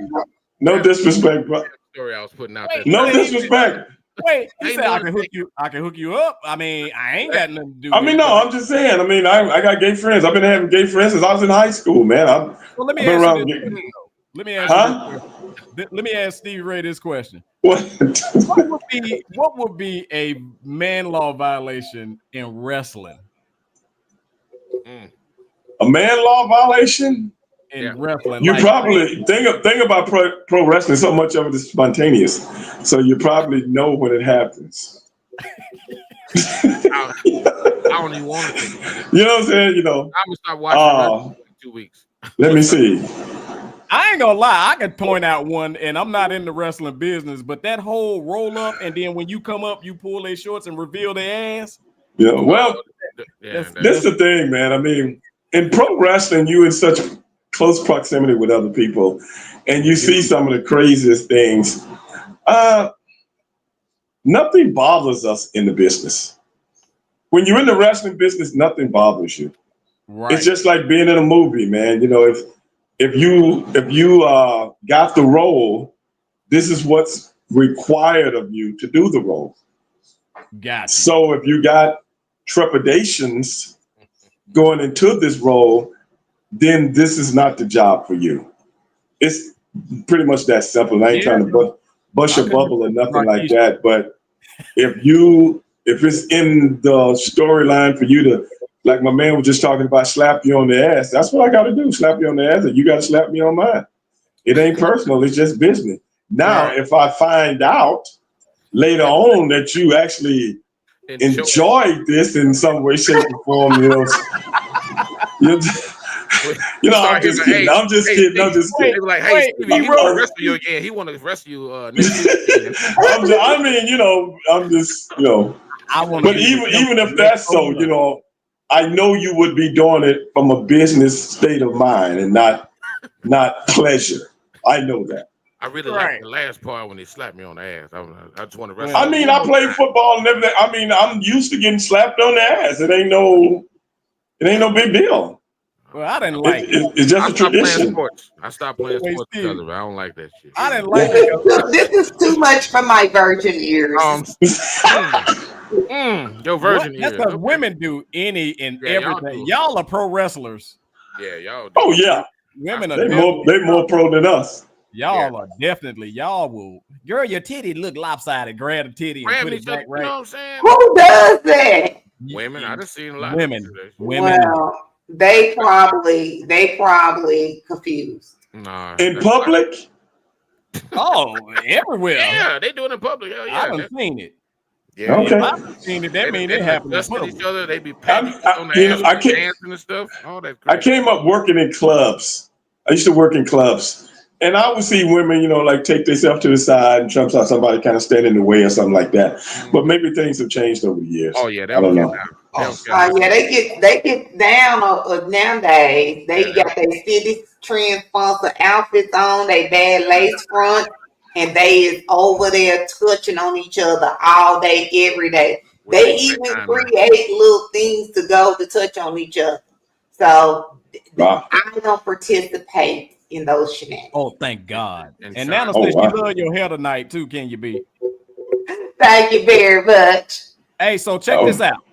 No disrespect, bro. Story I was putting out there. No disrespect. Wait, he said I can hook you up. I mean, I ain't got nothing to do. I'm just saying. I mean, I got gay friends. I've been having gay friends since I was in high school, man. Let me ask Stevie Ray this question. What would be a man law violation in wrestling? A man law violation? In wrestling. You probably think about pro wrestling, so much of it is spontaneous. So you probably know when it happens. I don't even want to think. You know what I'm saying? I'm gonna start watching in 2 weeks. Let me see. I ain't gonna lie, I could point out one, and I'm not in the wrestling business, but that whole roll up, and then when you come up, you pull their shorts and reveal their ass. Yeah, well, this is the thing, man. I mean, in pro wrestling, you in such close proximity with other people, and you see some of the craziest things. Nothing bothers us in the business. When you're in the wrestling business, nothing bothers you. Right. It's just like being in a movie, man. If you got the role, this is what's required of you to do the role. Gotcha. So if you got trepidations going into this role, then this is not the job for you. It's pretty much that simple. I ain't trying to bust your bubble or nothing like that. But if it's in the storyline for you to, like my man was just talking about, slap you on the ass, that's what I got to do. Slap you on the ass, and you got to slap me on mine. It ain't personal. It's just business. Now, if I find out later on that you actually enjoyed this in some way, shape, or form, I'm just kidding. I'm just kidding. Like, hey, Stevie, he want to wrestle you again. He want to wrestle you next week. I'm just. But even if that's so, I know you would be doing it from a business state of mind and not pleasure. I know that. I really like the last part when they slapped me on the ass. I just want to wrestle. I mean, I play football and everything. I mean, I'm used to getting slapped on the ass. It ain't no big deal. Well, I didn't like it. It's just a tradition. I stopped playing sports because of it. I don't like that shit. I didn't like it. This is too much for my virgin ears. Your virgin ears. That's because women do any and everything. Y'all are pro wrestlers. Yeah, y'all do. Oh yeah. Women are more pro than us. Y'all are definitely, y'all will. Girl, your titty look lopsided. Grab a titty and put it back right. You know what I'm saying? Who does that? Women. I just seen a lot Women. of it. Well, they probably confused. Nah. In public? Oh, everywhere. Yeah, they do it in public. Hell yeah. I haven't seen it. Yeah, Okay. If I've seen it, that means it happened. Each other, they be patting on the ass, dancing and stuff. All that. I came up working in clubs. I used to work in clubs, and I would see women, like take themselves to the side and try somebody kind of stand in the way or something like that. But maybe things have changed over the years. Oh yeah, I don't know. Yeah, they get down nowadays. They got their city trend sponsor outfits on, they bad lace front, and they is over there touching on each other all day, every day. They even create little things to go to touch on each other. So I don't participate in those shenanigans. Oh, thank God. And Nana says you love your hair tonight too, can you be? Thank you very much. Hey, so check this out.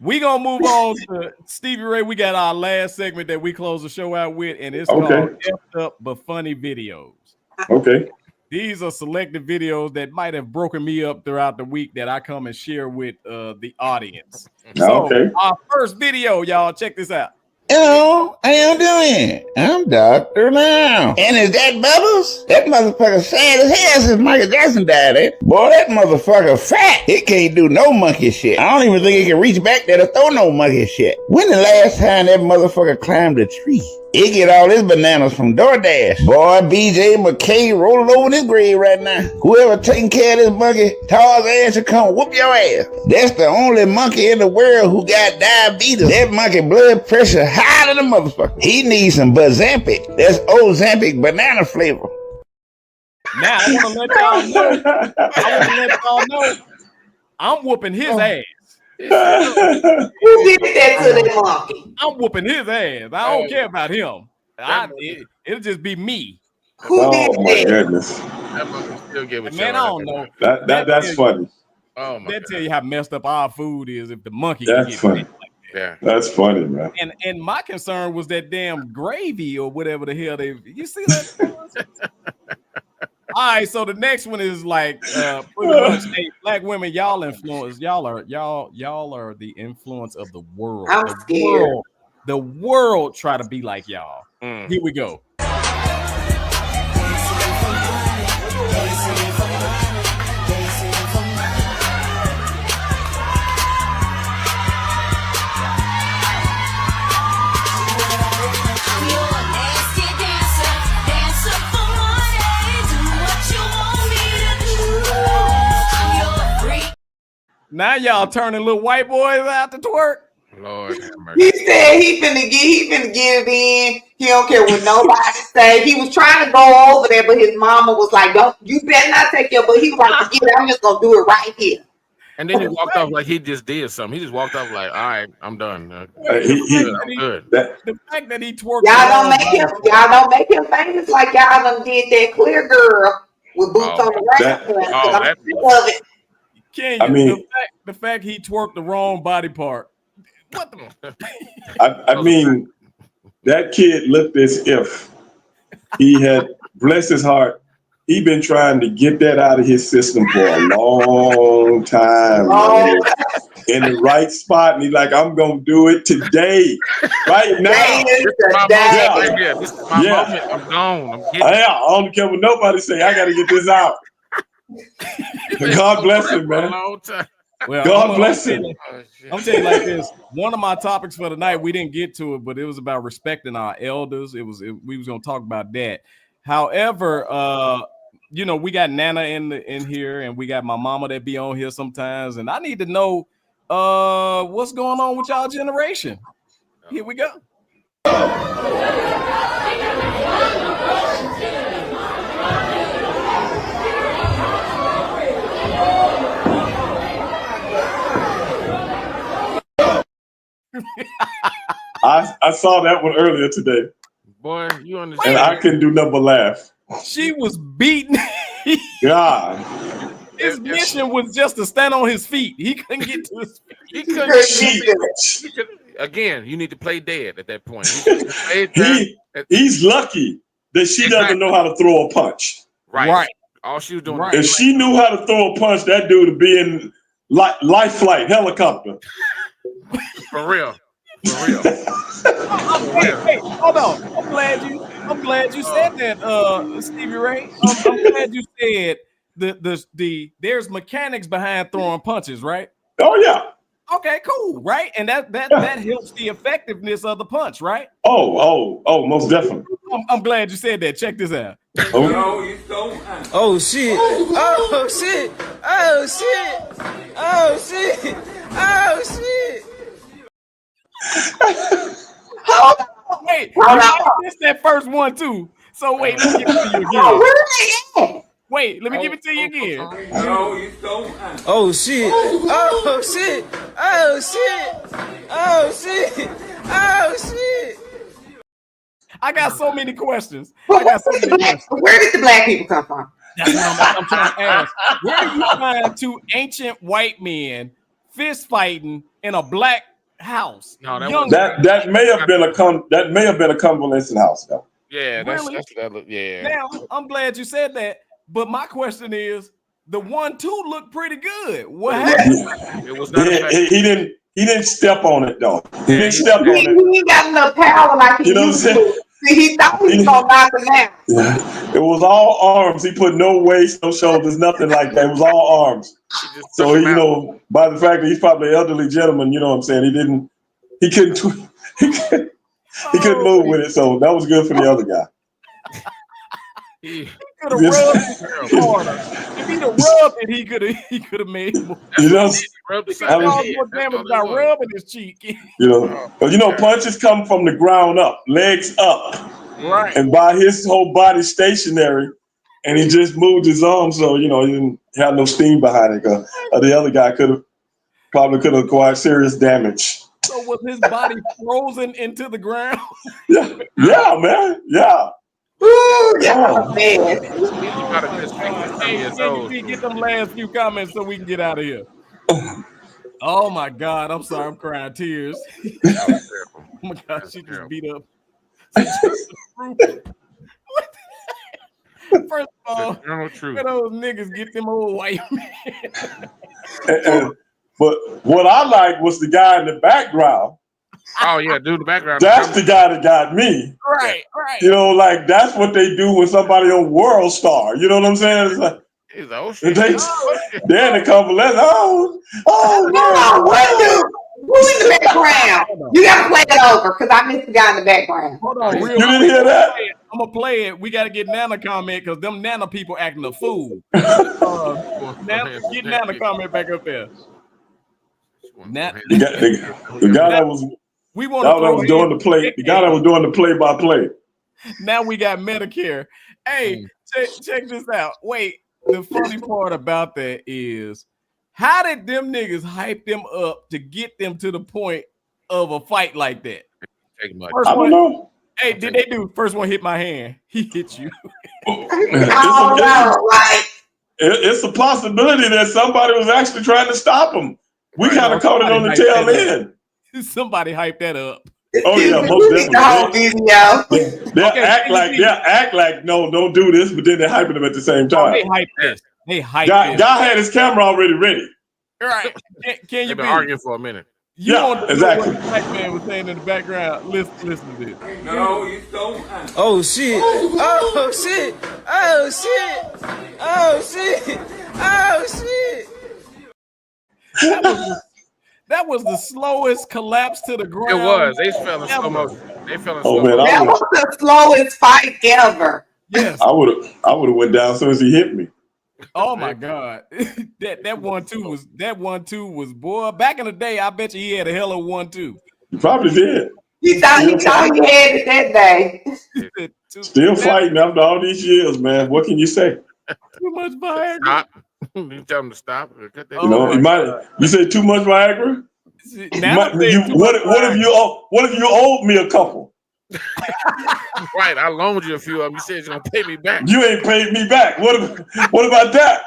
We gonna move on to Stevie Ray. We got our last segment that we close the show out with, and it's called Effed Up But Funny Videos. Okay. These are selected videos that might have broken me up throughout the week that I come and share with the audience. So our first video, y'all, check this out. Hello, how you doing? I'm Dr. Now. And is that Bubbles? That motherfucker sad as hell since Michael Jackson died, eh? Boy, that motherfucker fat. It can't do no monkey shit. I don't even think it can reach back there to throw no monkey shit. When the last time that motherfucker climbed a tree? He get all his bananas from DoorDash. Boy, BJ McKay rolling over in his grave right now. Whoever taking care of this monkey, Tarzan should come whoop your ass. That's the only monkey in the world who got diabetes. That monkey blood pressure higher than a motherfucker. He needs some Ozempic. That's Ozempic banana flavor. Now, I want to let y'all know, I'm whooping his ass. Who did that to the monkey? I'm whooping his ass. I don't care about him. It'll just be me. Who did that? My goodness. That monkey still give a Man, I don't know. That's funny. Oh my that tell you how messed up our food is if the monkey that's can funny. Like that. Yeah. That's funny, man. And my concern was that damn gravy or whatever the hell you see that? All right, so the next one is like pretty much, hey, black women, y'all influence, y'all are the influence of the world. I'm scared. The world try to be like y'all. Here we go. Now y'all turning little white boys out to twerk. Lord, he said he finna get it in. He don't care what nobody say. He was trying to go over there, but his mama was like, "Don't you better not take your." But he was like, "Forget it. I'm just gonna do it right here." And then he walked off like he just did something. He just walked off like, "All right, I'm done. I'm good." The fact that he twerked. Y'all don't make him famous like y'all done did that Clear Girl with boots on the ground. Love it. Kenya, the fact he twerked the wrong body part. What the? I mean, that kid looked as if he had, bless his heart, he been trying to get that out of his system for a long time. In the right spot, and he's like, I'm gonna do it today, right now. This is my moment. I'm gone. I'm getting I don't care what nobody say. I gotta get this out. God bless him, man. Well, God bless him. I'm telling you like this. One of my topics for the night, we didn't get to it, but it was about respecting our elders. We was gonna talk about that. However, we got Nana in here, and we got my mama that be on here sometimes, and I need to know what's going on with y'all generation. Here we go. I saw that one earlier today. Boy, you understand? And I couldn't do nothing but laugh. She was beaten. God. His mission was just to stand on his feet. He couldn't get to his feet. He couldn't. Again, you need to play dead at that point. He's lucky that she doesn't know how to throw a punch. Right. All she was doing. If she knew how to throw a punch, that dude would be in life flight helicopter. For real. Hey, hold on. I'm glad you said that, Stevie Ray. I'm glad you said there's mechanics behind throwing punches, right? Oh yeah. Okay, cool, right? And that helps the effectiveness of the punch, right? Oh, most definitely. I'm glad you said that. Check this out. Oh shit. Oh shit. Oh shit. Oh shit. Oh shit. Hold on. Wait, I missed that first one too. So wait, let me give it to you again. Wait, let me give it to you again. Oh shit. Oh shit. Oh shit. Oh shit. Oh shit. I got so many questions. Where did the black people come from? That's what I'm trying to ask. Where do you find two ancient white men fist fighting in a black house? No, that may have been a convalescent house though. Yeah, Really? that's what that look. Yeah. Now I'm glad you said that, but my question is, the 1-2 looked pretty good. What happened? It was not. He didn't step on it though. He didn't step on it. He ain't got enough power like he used to. He thought he was gonna knock him out. Yeah. It was all arms. He put no waist, no shoulders, nothing like that. It was all arms. So you know, by the fact that he's probably an elderly gentleman, you know what I'm saying? He couldn't move with it. So that was good for the other guy. He could have rubbed it harder. If he'd have rubbed it, he could have made more. You know, More damage by rubbing his cheek. Punches come from the ground up, legs up, right? And by his whole body stationary, and he just moved his arm, so he didn't have no steam behind it. The other guy could have acquired serious damage. So was his body frozen into the ground? Yeah, man, yeah. Ooh, yeah, man. Hey, get them last few comments so we can get out of here. Oh my God, I'm sorry, I'm crying tears. Oh my God, she just beat up. First of all, where those niggas get them old white men? But what I liked was the guy in the background. Oh yeah, dude, the background. That's the guy that got me. Right. That's what they do when somebody on World Star. You know what I'm saying? It's like, they're in the convalescent. Who in the background? You gotta play it over because I missed the guy in the background. Hold on, you didn't hear that? I'm gonna play it. We gotta get Nana comment because them Nana people acting a fool. Get Nana comment back up there. The guy that was doing the play-by-play. Now we got Medicare. Hey, check this out. Wait, the funny part about that is, how did them niggas hype them up to get them to the point of a fight like that? I don't know. Hey, did they do first one hit my hand? He hit you. It's a possibility that somebody was actually trying to stop him. We kind of caught it on the tail end. Somebody hyped that up. Oh yeah, most definitely. They'll act like no, don't do this, but then they're hyping them at the same time. They hyped this. Guy had his camera already ready. All right. Can you been arguing for a minute? Exactly. What the white man was saying in the background. Listen to this. No, you don't. Oh shit. Oh shit. Oh shit. Oh shit. Oh shit. That was the slowest collapse to the ground. It was. They fell in slow motion. That was the slowest fight ever. Yes. I would have went down as soon as he hit me. Oh my God. that 1-2 was boy. Back in the day, I bet you he had a hell of 1-2. You probably did. He thought he had it that day. Still fighting after all these years, man. What can you say? Too much Viagra. Stop. You tell him to stop. You say too much Viagra? What if you owed me a couple? Right, I loaned you a few of them. You said you're gonna pay me back. You ain't paid me back. What about that?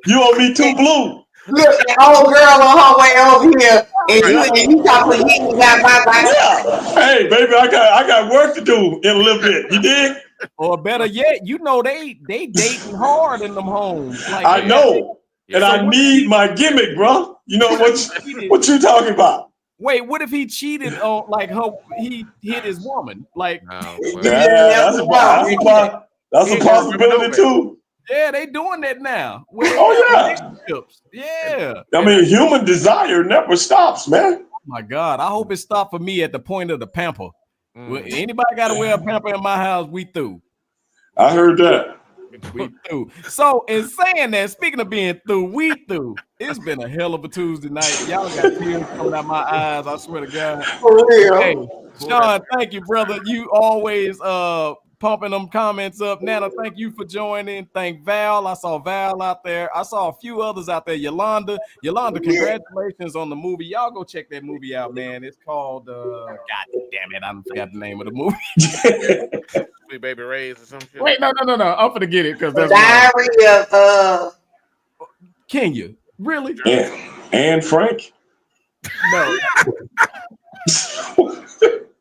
You owe me 2 blue. Look, that old girl on her way over here, and you talking, he ain't got my back. Yeah. Hey, baby, I got work to do in a little bit. You dig? Or better yet, you know they dating hard in them homes. Like, I know, and I need my gimmick, bro. You know what you talking about? Wait, what if he cheated on like he hit his woman? Like, that's a possibility too. Yeah, they doing that now. Relationships. Yeah. I mean, human desire never stops, man. Oh my God, I hope it stopped for me at the point of the pamper. Well, anybody got to wear a pamper in my house? We through. I heard that. We through. So, in saying that, speaking of being through, we through. It's been a hell of a Tuesday night. Y'all got tears coming out my eyes. I swear to God. For real. Hey, Sean, thank you, brother. You always pumping them comments up. Nana, thank you for joining. Thank Val. I saw Val out there. I saw a few others out there. Yolanda, congratulations on the movie. Y'all go check that movie out, man. It's called God damn it, I forgot the name of the movie. Sweet Baby Ray's or some shit. Wait, no. I'm gonna get it because that's Diary of Kenya. Really? And Frank? No.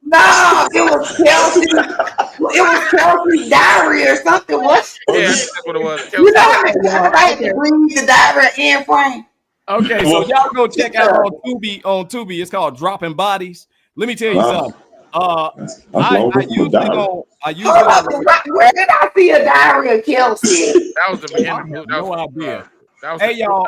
No, it was Kelsey. It was Kelsey's diary or something. What? Yeah, that's what it was. You know how to read the diary and Frank. Okay, so y'all go check out on Tubi. On Tubi, it's called Dropping Bodies. Let me tell you something. I usually don't. Where did I see a diary of Kelsey? That was the beginning. No idea. Hey y'all,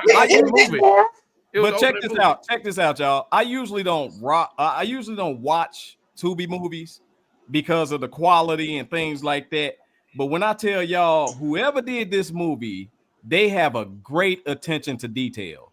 but check this out. Check this out, y'all. I usually don't watch Tubi movies because of the quality and things like that. But when I tell y'all, whoever did this movie, they have a great attention to detail.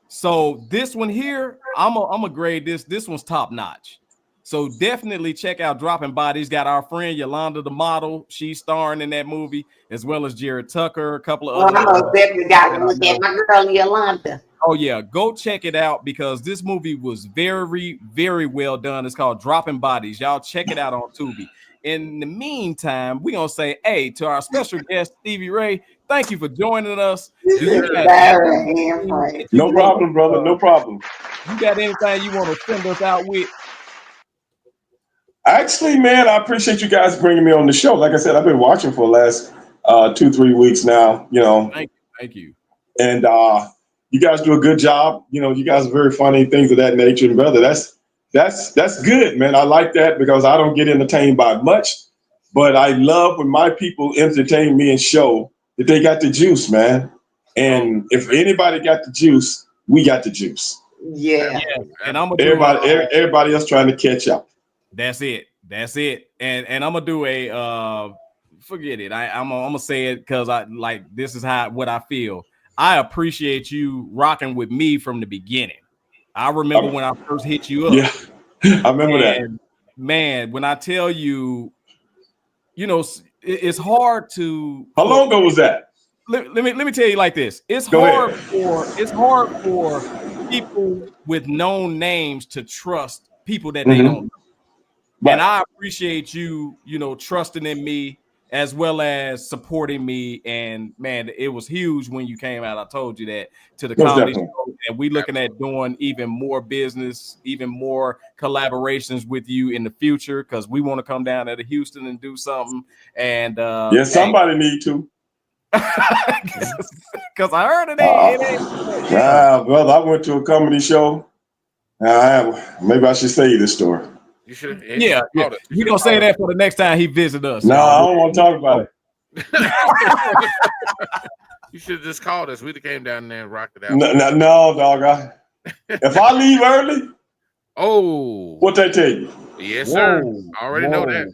So this one here, I'm a grade this. This one's top notch. So definitely check out Dropping Bodies. Got our friend Yolanda, the model. She's starring in that movie, as well as Jared Tucker, a couple of other. I definitely got to look at my girl Yolanda. Oh yeah, go check it out because this movie was very, very well done. It's called Dropping Bodies. Y'all check it out on Tubi. In the meantime, we're gonna say, hey, to our special guest, Stevie Ray, thank you for joining us. No problem, brother. No problem. You got anything you want to send us out with? Actually, man, I appreciate you guys bringing me on the show. Like I said, I've been watching for the last 2-3 weeks now. You know, thank you. And you guys do a good job. You know, you guys are very funny, things of that nature. And brother, that's good, man. I like that because I don't get entertained by much, but I love when my people entertain me and show that they got the juice, man. And if anybody got the juice, we got the juice. Yeah. And I'm gonna everybody else trying to catch up. That's it. And I'm gonna do a forget it. I'm gonna say it because I like this is what I feel. I appreciate you rocking with me from the beginning. I remember when I first hit you up. Yeah, I remember that. Man, when I tell you, you know, it's hard to. How long ago was that? Let me tell you like this. It's hard for people with known names to trust people that they don't know. Right. And I appreciate you, trusting in me as well as supporting me. And man, it was huge when you came out. I told you that to the comedy show. And we looking at doing even more business, even more collaborations with you in the future because we want to come down to Houston and do something. And somebody need to. Because I heard it ain't. Brother, I went to a comedy show. Maybe I should say this story. You should. Yeah. We're gonna say that for the next time he visits us. No, I don't want to talk about it. You should have just called us. We'd have came down there and rocked it out. No, dog. If I leave early, what they tell you? Yes, sir. I already know that.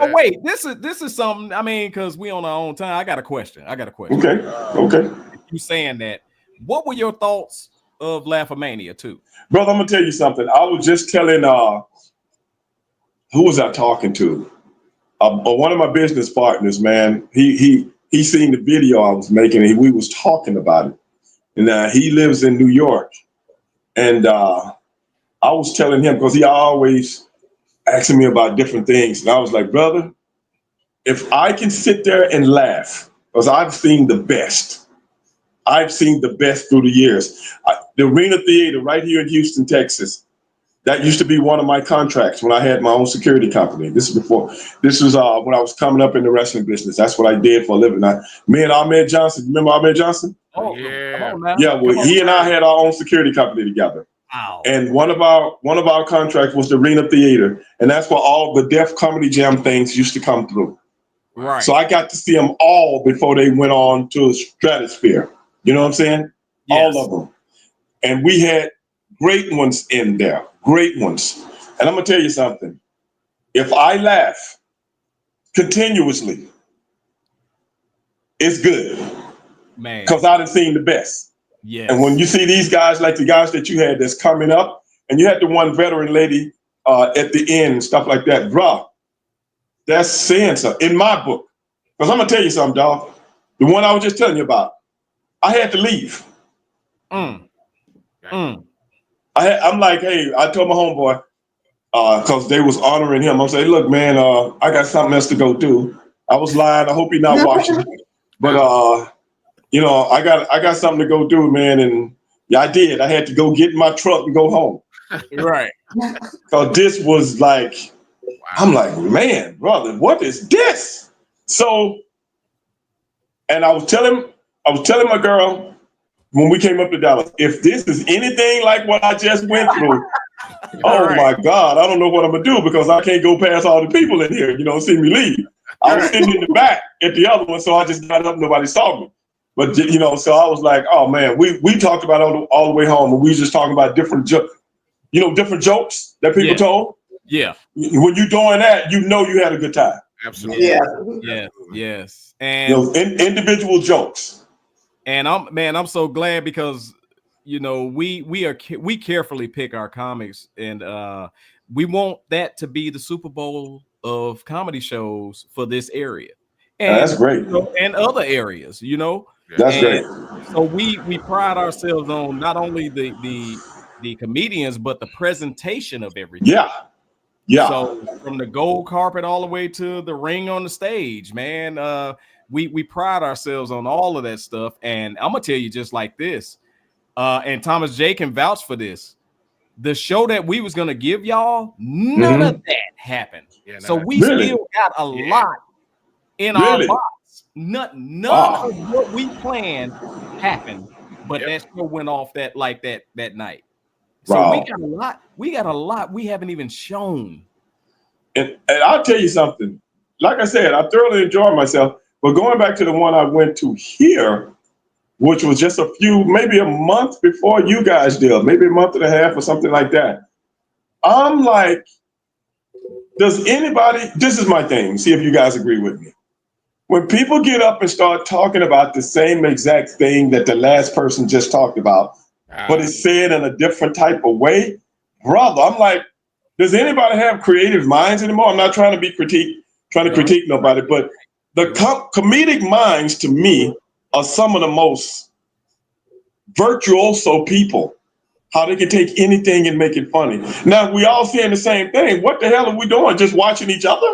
Oh, wait, this is something. I mean, because we on our own time. I got a question. Okay. You saying that? What were your thoughts of Laugh-O-Mania 2? Brother, I'm gonna tell you something. I was just telling who was I talking to? One of my business partners, man. He seen the video I was making, and we was talking about it. And he lives in New York, and I was telling him because he always asking me about different things, and I was like, brother, if I can sit there and laugh, because I've seen the best. I've seen the best through the years. The Arena Theater right here in Houston, Texas. That used to be one of my contracts when I had my own security company. This is before. This was when I was coming up in the wrestling business. That's what I did for a living. Me and Ahmed Johnson. Remember Ahmed Johnson? Oh yeah. Yeah. Well, he and I had our own security company together. Wow. And one of our contracts was the Arena Theater, and that's where all the Def Comedy Jam things used to come through. Right. So I got to see them all before they went on to Stratosphere. You know what I'm saying? Yes. All of them. And we had great ones in there. Great ones. And I'm gonna tell you something. If I laugh continuously, it's good. Man. Because I done seen the best. Yes. And when you see these guys, like the guys that you had that's coming up, and you had the one veteran lady at the end and stuff like that, bruh, that's saying something in my book. Because I'm gonna tell you something, dog. The one I was just telling you about, I had to leave. I'm like, hey, I told my homeboy, because they was honoring him. I'm saying, look, man, I got something else to go do. I was lying. I hope you're not watching. But you know, I got something to go do, man. And yeah, I did. I had to go get in my truck and go home. Right. So this was like, I'm like, man, brother, what is this? So, and I was telling my girl when we came up to Dallas, if this is anything like what I just went through, oh my God, I don't know what I'm gonna do because I can't go past all the people in here, you know, see me leave. I was sitting in the back at the other one, so I just got up, nobody saw me. But you know, so I was like, oh man, we talked about all the way home, and we was just talking about different jokes that people told. Yeah. When you're doing that, you know you had a good time. Absolutely. Yeah. Yes. And you know, individual jokes. And I'm so glad because you know we carefully pick our comics, and we want that to be the Super Bowl of comedy shows for this area. And that's great. You know, and other areas, you know. That's great. So we pride ourselves on not only the comedians, but the presentation of everything. Yeah. Yeah. So from the gold carpet all the way to the ring on the stage, man. We pride ourselves on all of that stuff. And I'm gonna tell you just like this. And Thomas J can vouch for this. The show that we was gonna give y'all, none of that happened. Yeah, so we still got a lot in our box. None of what we planned happened, but that still went off that night. So we got a lot we haven't even shown. And I'll tell you something. Like I said, I thoroughly enjoyed myself. But going back to the one I went to here, which was just maybe a month before you guys did, maybe a month and a half or something like that. I'm like, does anybody, this is my thing, see if you guys agree with me. When people get up and start talking about the same exact thing that the last person just talked about, but it's said in a different type of way, brother, I'm like, does anybody have creative minds anymore? I'm not trying to critique nobody, but the comedic minds to me are some of the most virtuoso people. How they can take anything and make it funny. Now we all saying the same thing. What the hell are we doing? Just watching each other?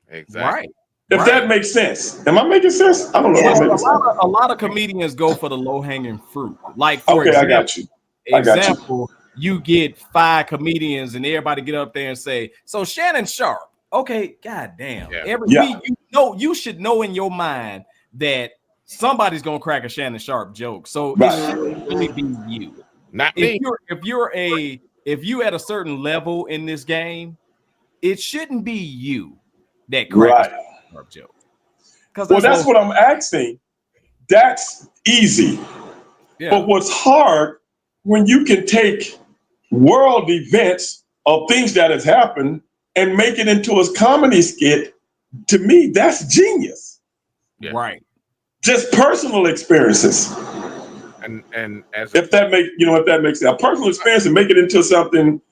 Exactly. Right. If that makes sense. Am I making sense? I don't know. A lot of comedians go for the low-hanging fruit. Like, for example, I got you. Example, you get 5 comedians and everybody get up there and say, so Shannon Sharp. Okay, goddamn. You should know in your mind that somebody's gonna crack a Shannon Sharp joke. So it shouldn't really be you. Not me. If you at a certain level in this game, it shouldn't be you that cracks a Sharp joke. Well, that's what I'm asking. That's easy. Yeah. But what's hard when you can take world events of things that has happened and make it into a comedy skit, to me, that's genius. Yeah. Right. Just personal experiences. And if that makes sense, a personal experience and make it into something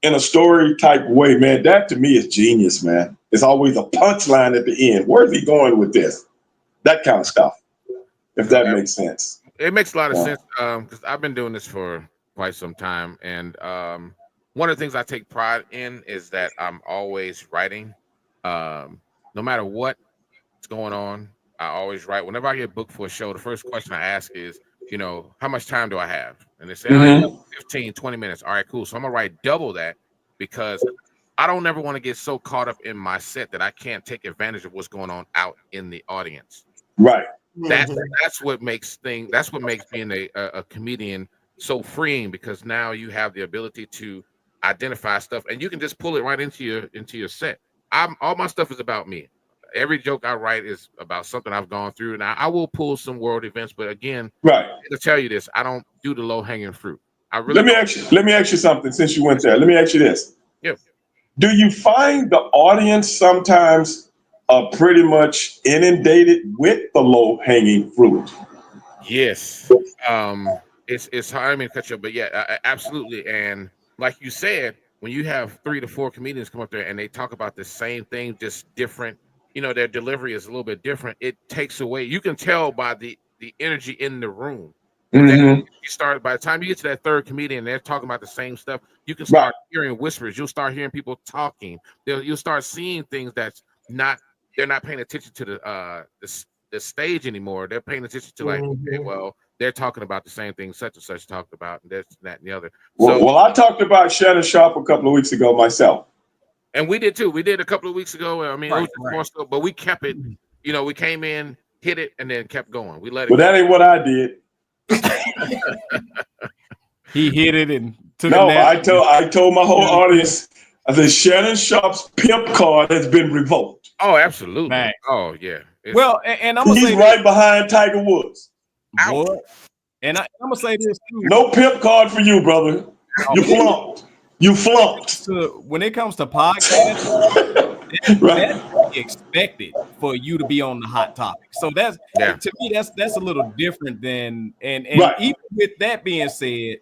in a story type way, man, that to me is genius, man. It's always a punchline at the end. Where's he going with this? That kind of stuff. If that makes sense. It makes a lot of sense because I've been doing this for quite some time, and one of the things I take pride in is that I'm always writing. No matter what's going on, I always write. Whenever I get booked for a show, the first question I ask is, you know, how much time do I have? And they say, all right, 15, 20 minutes. All right, cool. So I'm gonna write double that because I don't ever want to get so caught up in my set that I can't take advantage of what's going on out in the audience. Right. That's what makes being a comedian so freeing, because now you have the ability to identify stuff and you can just pull it right into your set. All my stuff is about me. Every joke I write is about something I've gone through, and I will pull some world events. But again, to tell you this, I don't do the low hanging fruit. I really let me ask you something. Since you went there, let me ask you this. Yeah. Do you find the audience sometimes are pretty much inundated with the low hanging fruit? Yes. It's hard. I mean, cut you, but yeah, absolutely. And like you said, when you have 3 to 4 comedians come up there and they talk about the same thing, just different, you know, their delivery is a little bit different. It takes away. You can tell by the energy in the room. You start, by the time you get to that 3rd comedian, they're talking about the same stuff. You can start hearing whispers. You'll start hearing people talking. You'll start seeing things that's not. They're not paying attention to the stage anymore. They're paying attention to like, okay, well, they're talking about the same thing such and such talked about, and this, and that, and the other. Well, I talked about Shannon Sharp a couple of weeks ago myself. And we did too. We did a couple of weeks ago. I mean, it was more stuff, but we kept it. You know, we came in, hit it, and then kept going. We let it. But that ain't what I did. He hit it and took no. I told my whole audience. I said Shannon Sharp's pimp card has been revoked. Oh, absolutely. Man. Oh, yeah. Well, and I'm gonna say right behind Tiger Woods. Boy. And I'm gonna say this too. No pimp card for you, brother. You flunked. You flunked. So when it comes to podcasts, that's expected for you to be on the hot topic. So that's to me, that's a little different than and even with that being said,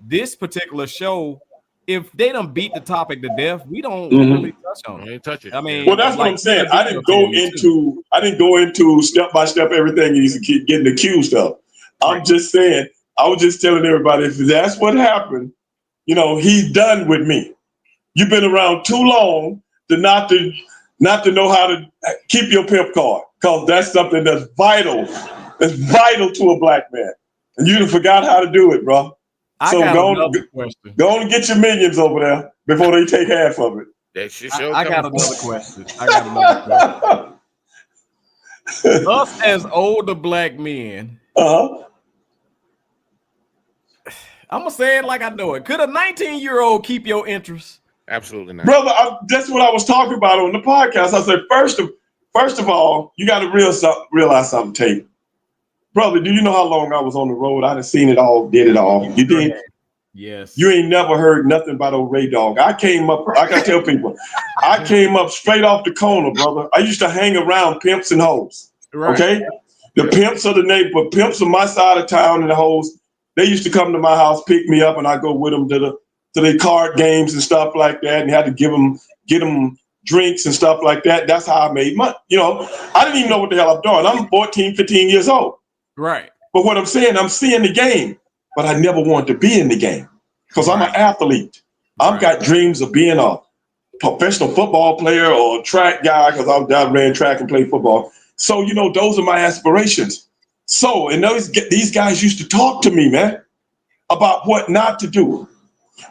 this particular show, if they don't beat the topic to death, we don't really touch on it. Touch it. I mean, well, that's what I'm saying. I didn't go into step by step everything he's getting accused of. I'm just saying. I was just telling everybody, if that's what happened, you know, he's done with me. You've been around too long to not to know how to keep your pimp card, because that's something that's vital. That's vital to a black man, and you forgot how to do it, bro. So go on and get your millions over there before they take half of it. I got another question. Us as older black men, I'm gonna say it like I know it. Could a 19-year-old keep your interest? Absolutely not, brother. That's what I was talking about on the podcast. I said, first of all, you got to realize something, Tate. Brother, do you know how long I was on the road? I done seen it all, did it all. You did? Yes. You ain't never heard nothing about old Ray Dog. I came up, I gotta tell people, I came up straight off the corner, brother. I used to hang around pimps and hoes. Okay? The pimps of the neighborhood, pimps on my side of town and the hoes, they used to come to my house, pick me up, and I go with them to the card games and stuff like that, and had to get them drinks and stuff like that. That's how I made money. You know, I didn't even know what the hell I'm doing. I'm 14, 15 years old. Right. But what I'm saying, I'm seeing the game, but I never wanted to be in the game because I'm an athlete. I've got dreams of being a professional football player or a track guy because I ran track and played football. So, you know, those are my aspirations. So, and these guys used to talk to me, man, about what not to do.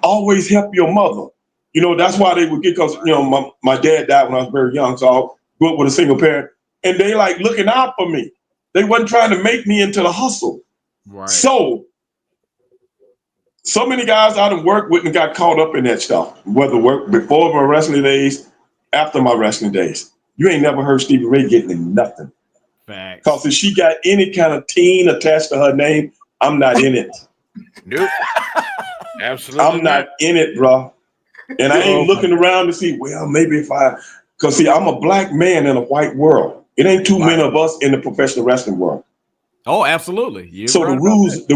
Always help your mother. You know, that's why they would get, because, you know, my dad died when I was very young, so I grew up with a single parent, and they like looking out for me. They wasn't trying to make me into the hustle. Right. So many guys I done worked with and got caught up in that stuff, whether work before my wrestling days, after my wrestling days. You ain't never heard Stevie Ray getting in nothing. Facts. Because if she got any kind of teen attached to her name, I'm not in it. Nope. Absolutely. I'm not in it, bro. And I ain't looking around to see, well, maybe because see, I'm a black man in a white world. It ain't too many of us in the professional wrestling world. Oh, absolutely. So the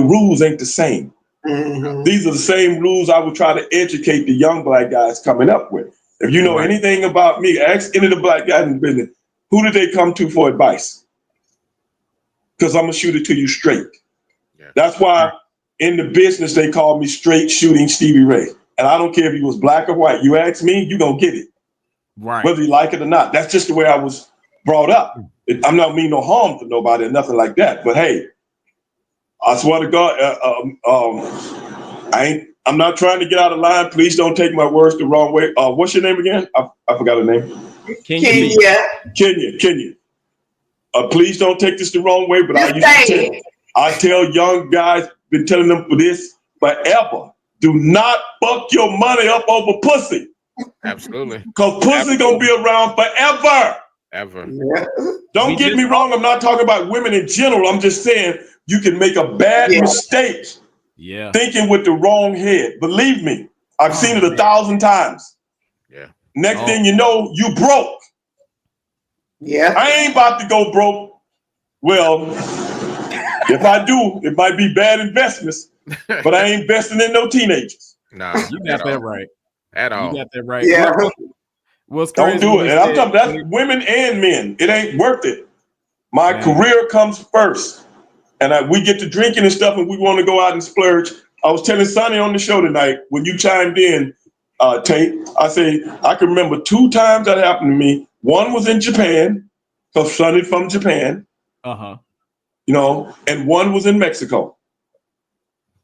rules ain't the same. Mm-hmm. These are the same rules I would try to educate the young black guys coming up with. If you know anything about me, ask any of the black guys in the business, who did they come to for advice? Because I'm going to shoot it to you straight. Yeah. That's why in the business, they call me straight shooting Stevie Ray. And I don't care if he was black or white. You ask me, you're going to get it. Right. Whether you like it or not. That's just the way I was brought up. I'm not mean no harm to nobody or nothing like that. But hey, I swear to God, I'm not trying to get out of line. Please don't take my words the wrong way. What's your name again? I forgot her name. Kenya. Please don't take this the wrong way, but I tell young guys, been telling them for this forever. Do not fuck your money up over pussy. Absolutely. Because pussy gonna be around forever. Ever. Yeah. Don't get me wrong. I'm not talking about women in general. I'm just saying you can make a bad mistake thinking with the wrong head. Believe me, I've seen it 1,000 times. Yeah. Next thing you know, you broke. Yeah. I ain't about to go broke. Well, if I do, it might be bad investments, but I ain't investing in no teenagers. No, you got that right. At all. You got that right. Yeah. Don't do it. And I'm talking that's women and men. It ain't worth it. My career comes first. And we get to drinking and stuff and we want to go out and splurge. I was telling Sonny on the show tonight, when you chimed in, Tate, I say, I can remember 2 times that happened to me. One was in Japan, because Sonny from Japan. You know, and one was in Mexico.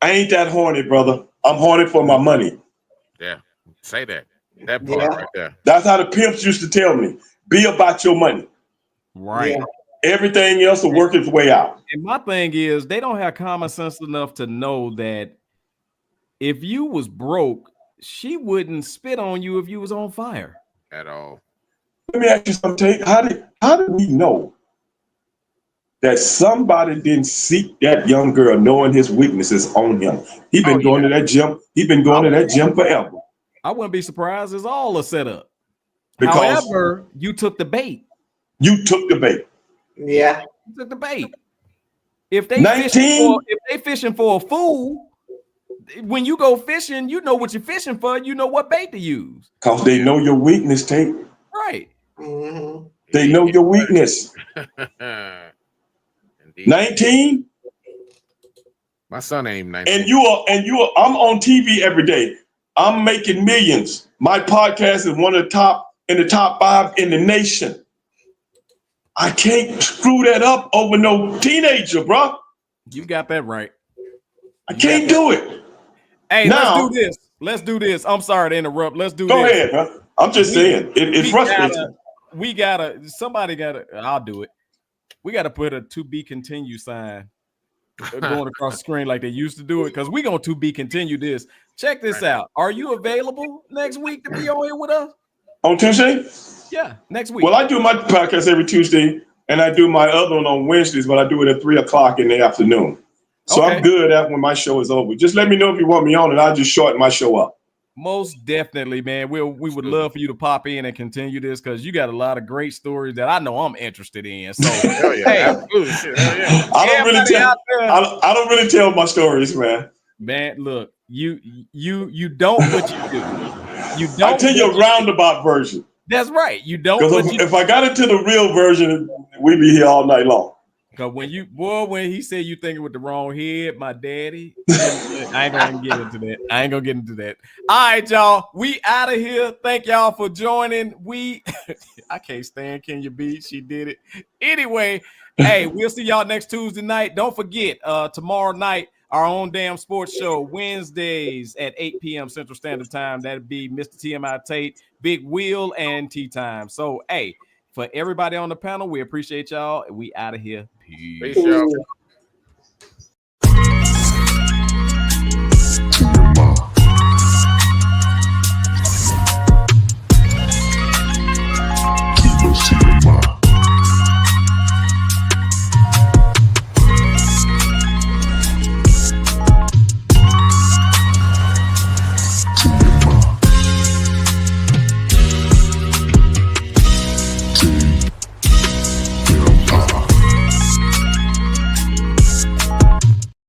I ain't that horny, brother. I'm horny for my money. Yeah, say that. That part right there. That's how the pimps used to tell me. Be about your money. Right. Yeah. Everything else will work its way out. And my thing is, they don't have common sense enough to know that if you was broke, she wouldn't spit on you if you was on fire. At all. Let me ask you something, Tate. How did we know that somebody didn't seek that young girl knowing his weaknesses on him? He been going to that gym. He been going to that gym forever. I wouldn't be surprised. It's all a setup. Because however, you took the bait. You took the bait. Yeah. You took the bait. If they fishing for a fool, when you go fishing, you know what you're fishing for. You know what bait to use. Because they know your weakness, Tate. Right. Mm-hmm. They know your weakness. 19. My son ain't 19. And you are. I'm on TV every day. I'm making millions. My podcast is one of the top 5 in the nation. I can't screw that up over no teenager, bro. You got that right. I can't do it. Hey, now, let's do this. I'm sorry to interrupt. Let's do go this. Go ahead, bro. I'm just saying. It frustrates me. Somebody gotta, I'll do it. We gotta put a to be continue sign going across the screen like they used to do it, because we're going to be continue this. Check this out. Are you available next week to be on here with us? On Tuesday? Yeah, next week. Well, I do my podcast every Tuesday, and I do my other one on Wednesdays, but I do it at 3:00 in the afternoon. So I'm good after when my show is over. Just let me know if you want me on, and I'll just shorten my show up. Most definitely, man. We would love for you to pop in and continue this, because you got a lot of great stories that I know I'm interested in. So I don't really tell my stories, man. Man, look, you don't, but you do. You don't. I tell you a roundabout version. That's right. You don't. Because if I got into the real version, we'd be here all night long. Because when he said you thinking with the wrong head, my daddy, I ain't gonna get into that. All right, y'all, we out of here. Thank y'all for joining. I can't stand Kenya B. She did it. Anyway, hey, we'll see y'all next Tuesday night. Don't forget, tomorrow night, our own damn sports show, Wednesdays at 8 p.m. Central Standard Time. That'd be MrTMI Tate, Big Wheel, and Tea Time. So, hey, for everybody on the panel, we appreciate y'all. We out of here. Peace. Peace, y'all.